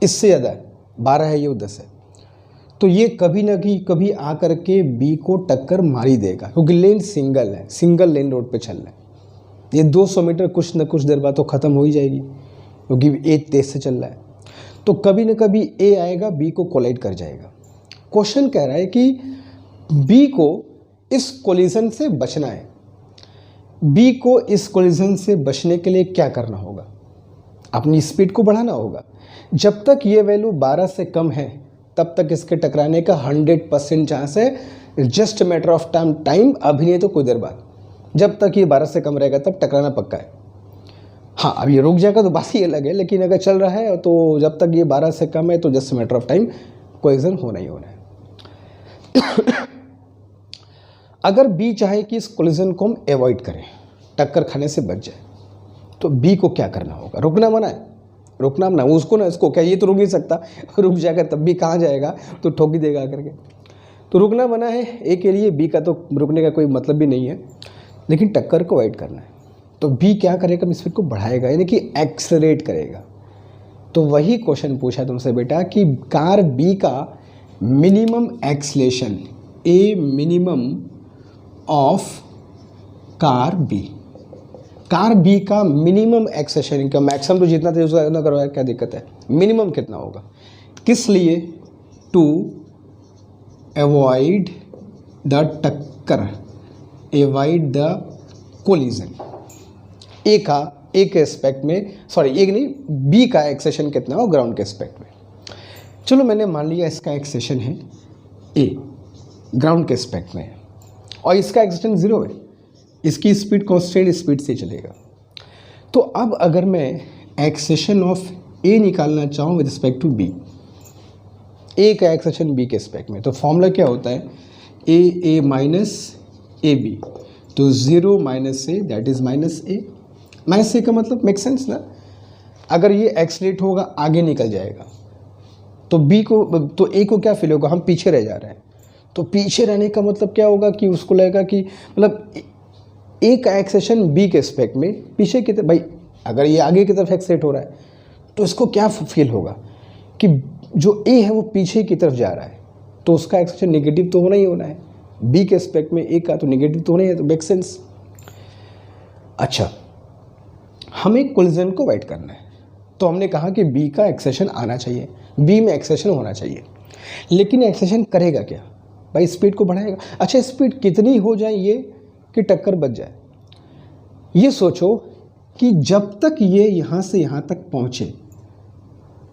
S1: इससे ज़्यादा है, 12 है, ये 10 है। तो ये कभी ना कभी आकर के B को टक्कर मार ही देगा, क्योंकि लेन सिंगल है, सिंगल लेन रोड पे चल रहा है। ये 200 मीटर कुछ न कुछ देर बाद तो ख़त्म हो ही जाएगी, क्योंकि A तेज से चल रहा है। तो कभी न कभी A आएगा, B को कोलाइड कर जाएगा। क्वेश्चन कह रहा है कि B को इस कोलिजन से बचना है। B को इस कोलिजन से बचने के लिए क्या करना होगा, अपनी स्पीड को बढ़ाना होगा। जब तक ये वैल्यू 12 से कम है तब तक इसके टकराने का 100% चांस है। जस्ट मैटर ऑफ टाइम, अभी नहीं तो कुछ देर बाद। जब तक ये 12 से कम रहेगा तब टकराना पक्का है। हाँ, अब ये रुक जाएगा तो बात ही अलग है, लेकिन अगर चल रहा है तो जब तक ये 12 से कम है तो just matter of time collision होना ही होना है। अगर B चाहे कि इस कोलिजन को हम अवॉइड करें, टक्कर खाने से बच जाए, तो बी को क्या करना होगा, रुकना मना है, रुकना मना, उसको ना इसको क्या, ये तो रुक नहीं सकता, रुक जाएगा तब भी कहाँ जाएगा, तो ठोक ही देगा करके। तो रुकना मना है ए के लिए, बी का तो रुकने का कोई मतलब भी नहीं है, लेकिन टक्कर को अवॉइड करना है। तो बी क्या करेगा, स्पीड को बढ़ाएगा, यानी कि एक्सेलरेट करेगा। तो वही क्वेश्चन पूछा तुमसे बेटा कि कार बी का minimum acceleration, A minimum of car B, car B का मिनिमम एक्सेलेशन का मैक्सिमम तो जितना था उसका इतना करो, क्या दिक्कत है, मिनिमम कितना होगा, किस लिए, टू अवॉइड द टक्कर, अवॉइड द कोलिजन। ए का एक एस्पेक्ट में, सॉरी एक नहीं, बी का एक्सेशन कितना हो ग्राउंड के एस्पेक्ट में। चलो मैंने मान लिया इसका एक्सेशन है ए, ग्राउंड के एस्पेक्ट में, और इसका एक्सेशन 0 है, इसकी स्पीड कांस्टेंट स्पीड से चलेगा। तो अब अगर मैं एक्सेशन ऑफ ए निकालना चाहूँ विद रिस्पेक्ट टू बी, ए का एक्सेशन बी के एस्पेक्ट में, तो फॉर्मूला क्या होता है, ए माइनस ए बी, तो 0 minus A that is minus A. Minus A का मतलब मेक सेंस ना, अगर ये एक्सलेट होगा आगे निकल जाएगा, तो बी को, तो ए को क्या फील होगा, हम पीछे रह जा रहे हैं। तो पीछे रहने का मतलब क्या होगा कि उसको लगेगा कि मतलब ए का एक्सेशन बी के एस्पेक्ट में पीछे की तरफ, भाई अगर ये आगे की तरफ एक्सलेट हो रहा है तो इसको क्या फील होगा कि जो ए है वो पीछे की तरफ जा रहा है, तो उसका एक्सेशन नेगेटिव तो होना ही होना है, बी के एस्पेक्ट में ए का तो नेगेटिव तो होना ही है, तो मेक सेंस। अच्छा, हमें कोलिजन को अवॉइड करना है, तो हमने कहा कि बी का एक्सेशन आना चाहिए, बी में एक्सेशन होना चाहिए, लेकिन एक्सेशन करेगा क्या भाई, स्पीड को बढ़ाएगा। अच्छा, स्पीड कितनी हो जाए ये कि टक्कर बच जाए, ये सोचो कि जब तक ये यहाँ से यहाँ तक पहुँचे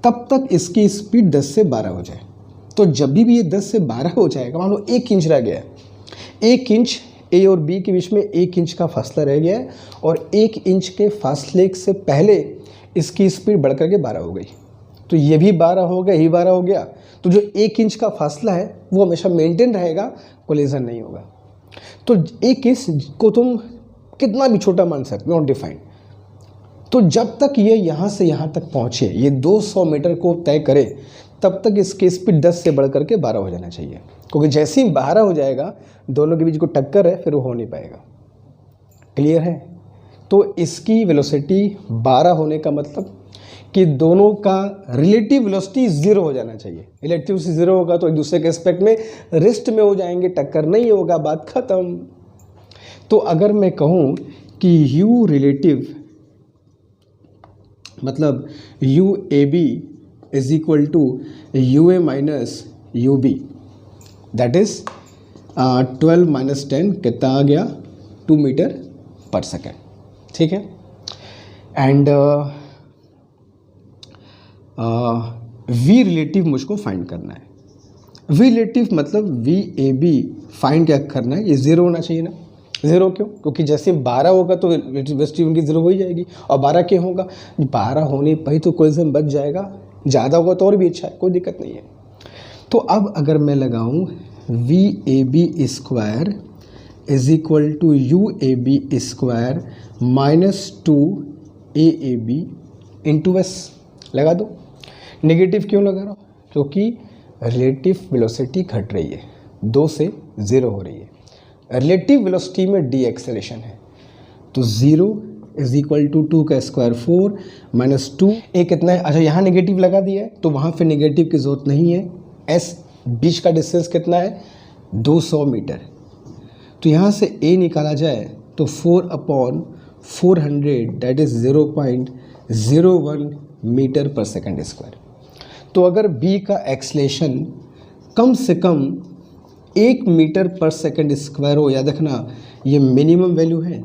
S1: तब तक इसकी स्पीड 10 से 12 हो जाए। तो जब भी ये 10 से 12 हो जाएगा, मान लो 1 इंच रह गया है, 1 इंच ए और बी के बीच में 1 इंच का फासला रह गया है, और 1 इंच के फासले से पहले इसकी स्पीड बढ़ करके 12 हो गई, तो ये भी 12 हो गया, ये 12 हो गया, तो जो 1 इंच का फासला है वो हमेशा मेंटेन रहेगा, कोलिजन नहीं होगा। तो 1 इंच को तुम कितना भी छोटा मान सकते हो, नॉट डिफाइंड। तो जब तक ये यहाँ से यहाँ तक पहुँचे, ये 200 मीटर को तय करे, तब तक इसकी स्पीड 10 से बढ़ करके 12 हो जाना चाहिए, क्योंकि जैसे ही 12 हो जाएगा दोनों के बीच को टक्कर है, फिर वो हो नहीं पाएगा। क्लियर है? तो इसकी वेलोसिटी 12 होने का मतलब कि दोनों का रिलेटिव वेलोसिटी 0 हो जाना चाहिए। रिलेटिव से 0 होगा तो एक दूसरे के एस्पेक्ट में रेस्ट में हो जाएंगे, टक्कर नहीं होगा, बात खत्म। तो अगर मैं कहूँ कि u रिलेटिव मतलब U A B is equal to U A minus U B, that is 12 minus 10 कितना आ गया, 2 मीटर पर सेकेंड, ठीक है। एंड वी रिलेटिव मुझको फाइंड करना है। वी रिलेटिव मतलब वी ए बी फाइंड क्या करना है, ये 0 होना चाहिए ना। 0 क्यों? क्योंकि जैसे 12 होगा तो वेलोसिटी उनकी 0 हो ही जाएगी, और 12 क्या होगा, 12 होने पर ही तो कोलिजन बच जाएगा, ज़्यादा होगा तो और भी अच्छा है, कोई दिक्कत नहीं है। तो अब अगर मैं लगाऊं V A B square is equal to U A B square minus 2 A B into S, लगा दो। नेगेटिव क्यों लगा रहा हूँ? क्योंकि रिलेटिव वेलोसिटी घट रही है, 2 से 0 हो रही है। रिलेटिव वेलोसिटी में डी एक्सेलेरेशन है, तो 0 इज इक्वल टू 2 का स्क्वायर 4 माइनस 2 ए कितना है। अच्छा, यहाँ नेगेटिव लगा दिया है तो वहाँ फिर नेगेटिव की ज़रूरत नहीं है। एस बीच का डिस्टेंस कितना है, 200 मीटर। तो यहाँ से ए निकाला जाए तो 4/400 दैट इज़ 0.01 मीटर पर सेकंड स्क्वायर। तो अगर बी का एक्सलेशन कम से कम 1 मीटर पर सेकंड स्क्वायर हो, याद रखना ये मिनिमम वैल्यू है,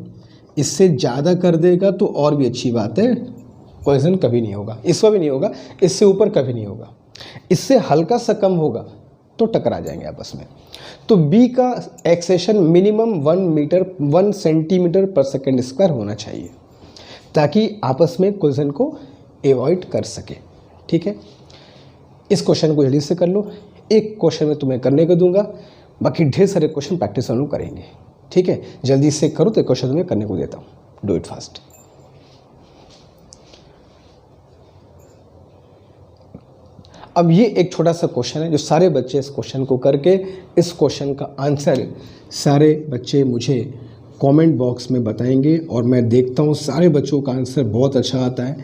S1: इससे ज़्यादा कर देगा तो और भी अच्छी बात है, कोलिजन कभी नहीं होगा, इसका भी नहीं होगा, इससे ऊपर कभी नहीं होगा। इससे हल्का सा कम होगा तो टकरा जाएंगे आपस में। तो बी का एक्सेशन मिनिमम 1 सेंटीमीटर पर सेकंड स्क्वायर होना चाहिए, ताकि आपस में कोलिजन को एवॉइड कर सके, ठीक है। इस क्वेश्चन को जल्दी से कर लो, एक क्वेश्चन में तुम्हें करने को दूंगा, बाकी ढेर सारे क्वेश्चन प्रैक्टिस हम लोग करेंगे, ठीक है। जल्दी से करो तो क्वेश्चन तुम्हें करने को देता हूँ, डू इट फास्ट। अब ये एक छोटा सा क्वेश्चन है जो सारे बच्चे इस क्वेश्चन को करके इस क्वेश्चन का आंसर सारे बच्चे मुझे कमेंट बॉक्स में बताएंगे और मैं देखता हूँ सारे बच्चों का आंसर बहुत अच्छा आता है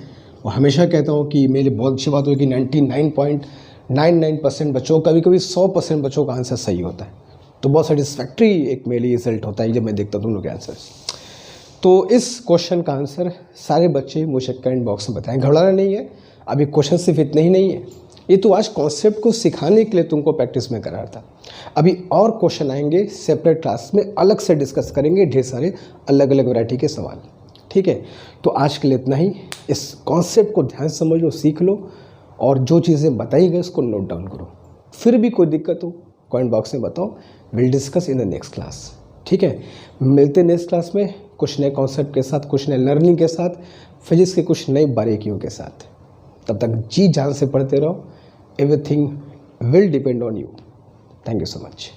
S1: और हमेशा कहता हूँ कि मेरी बहुत अच्छी बात होगी कि 99.99% बच्चों, कभी कभी 100% बच्चों का आंसर सही होता है। तो बहुत सेटिस्फैक्ट्री एक मेरे लिए रिजल्ट होता है जब मैं देखता हूँ तुम लोग के आंसर। तो इस क्वेश्चन का आंसर सारे बच्चे मुझे कमेंट बॉक्स में बताएं। घबराना नहीं है, अभी क्वेश्चन सिर्फ इतने ही नहीं है, ये तो आज कॉन्सेप्ट को सिखाने के लिए तुमको प्रैक्टिस में करा रहा था। अभी और क्वेश्चन आएंगे सेपरेट क्लास में, अलग से डिस्कस करेंगे ढेर सारे अलग अलग वैरायटी के सवाल। ठीक है, तो आज के लिए इतना ही। इस कॉन्सेप्ट को ध्यान से समझो, सीख लो और जो चीज़ें बताई गई उसको नोट डाउन करो। फिर भी कोई दिक्कत हो कमेंट बॉक्स में बताओ, will discuss in the next class. ठीक है, मिलते नेक्स्ट क्लास में कुछ नए कॉन्सेप्ट के साथ, कुछ नए लर्निंग के साथ, फिजिक्स के कुछ नई बारीकियों के साथ। तब तक जी जान से पढ़ते रहो, everything will depend on you. Thank you so much.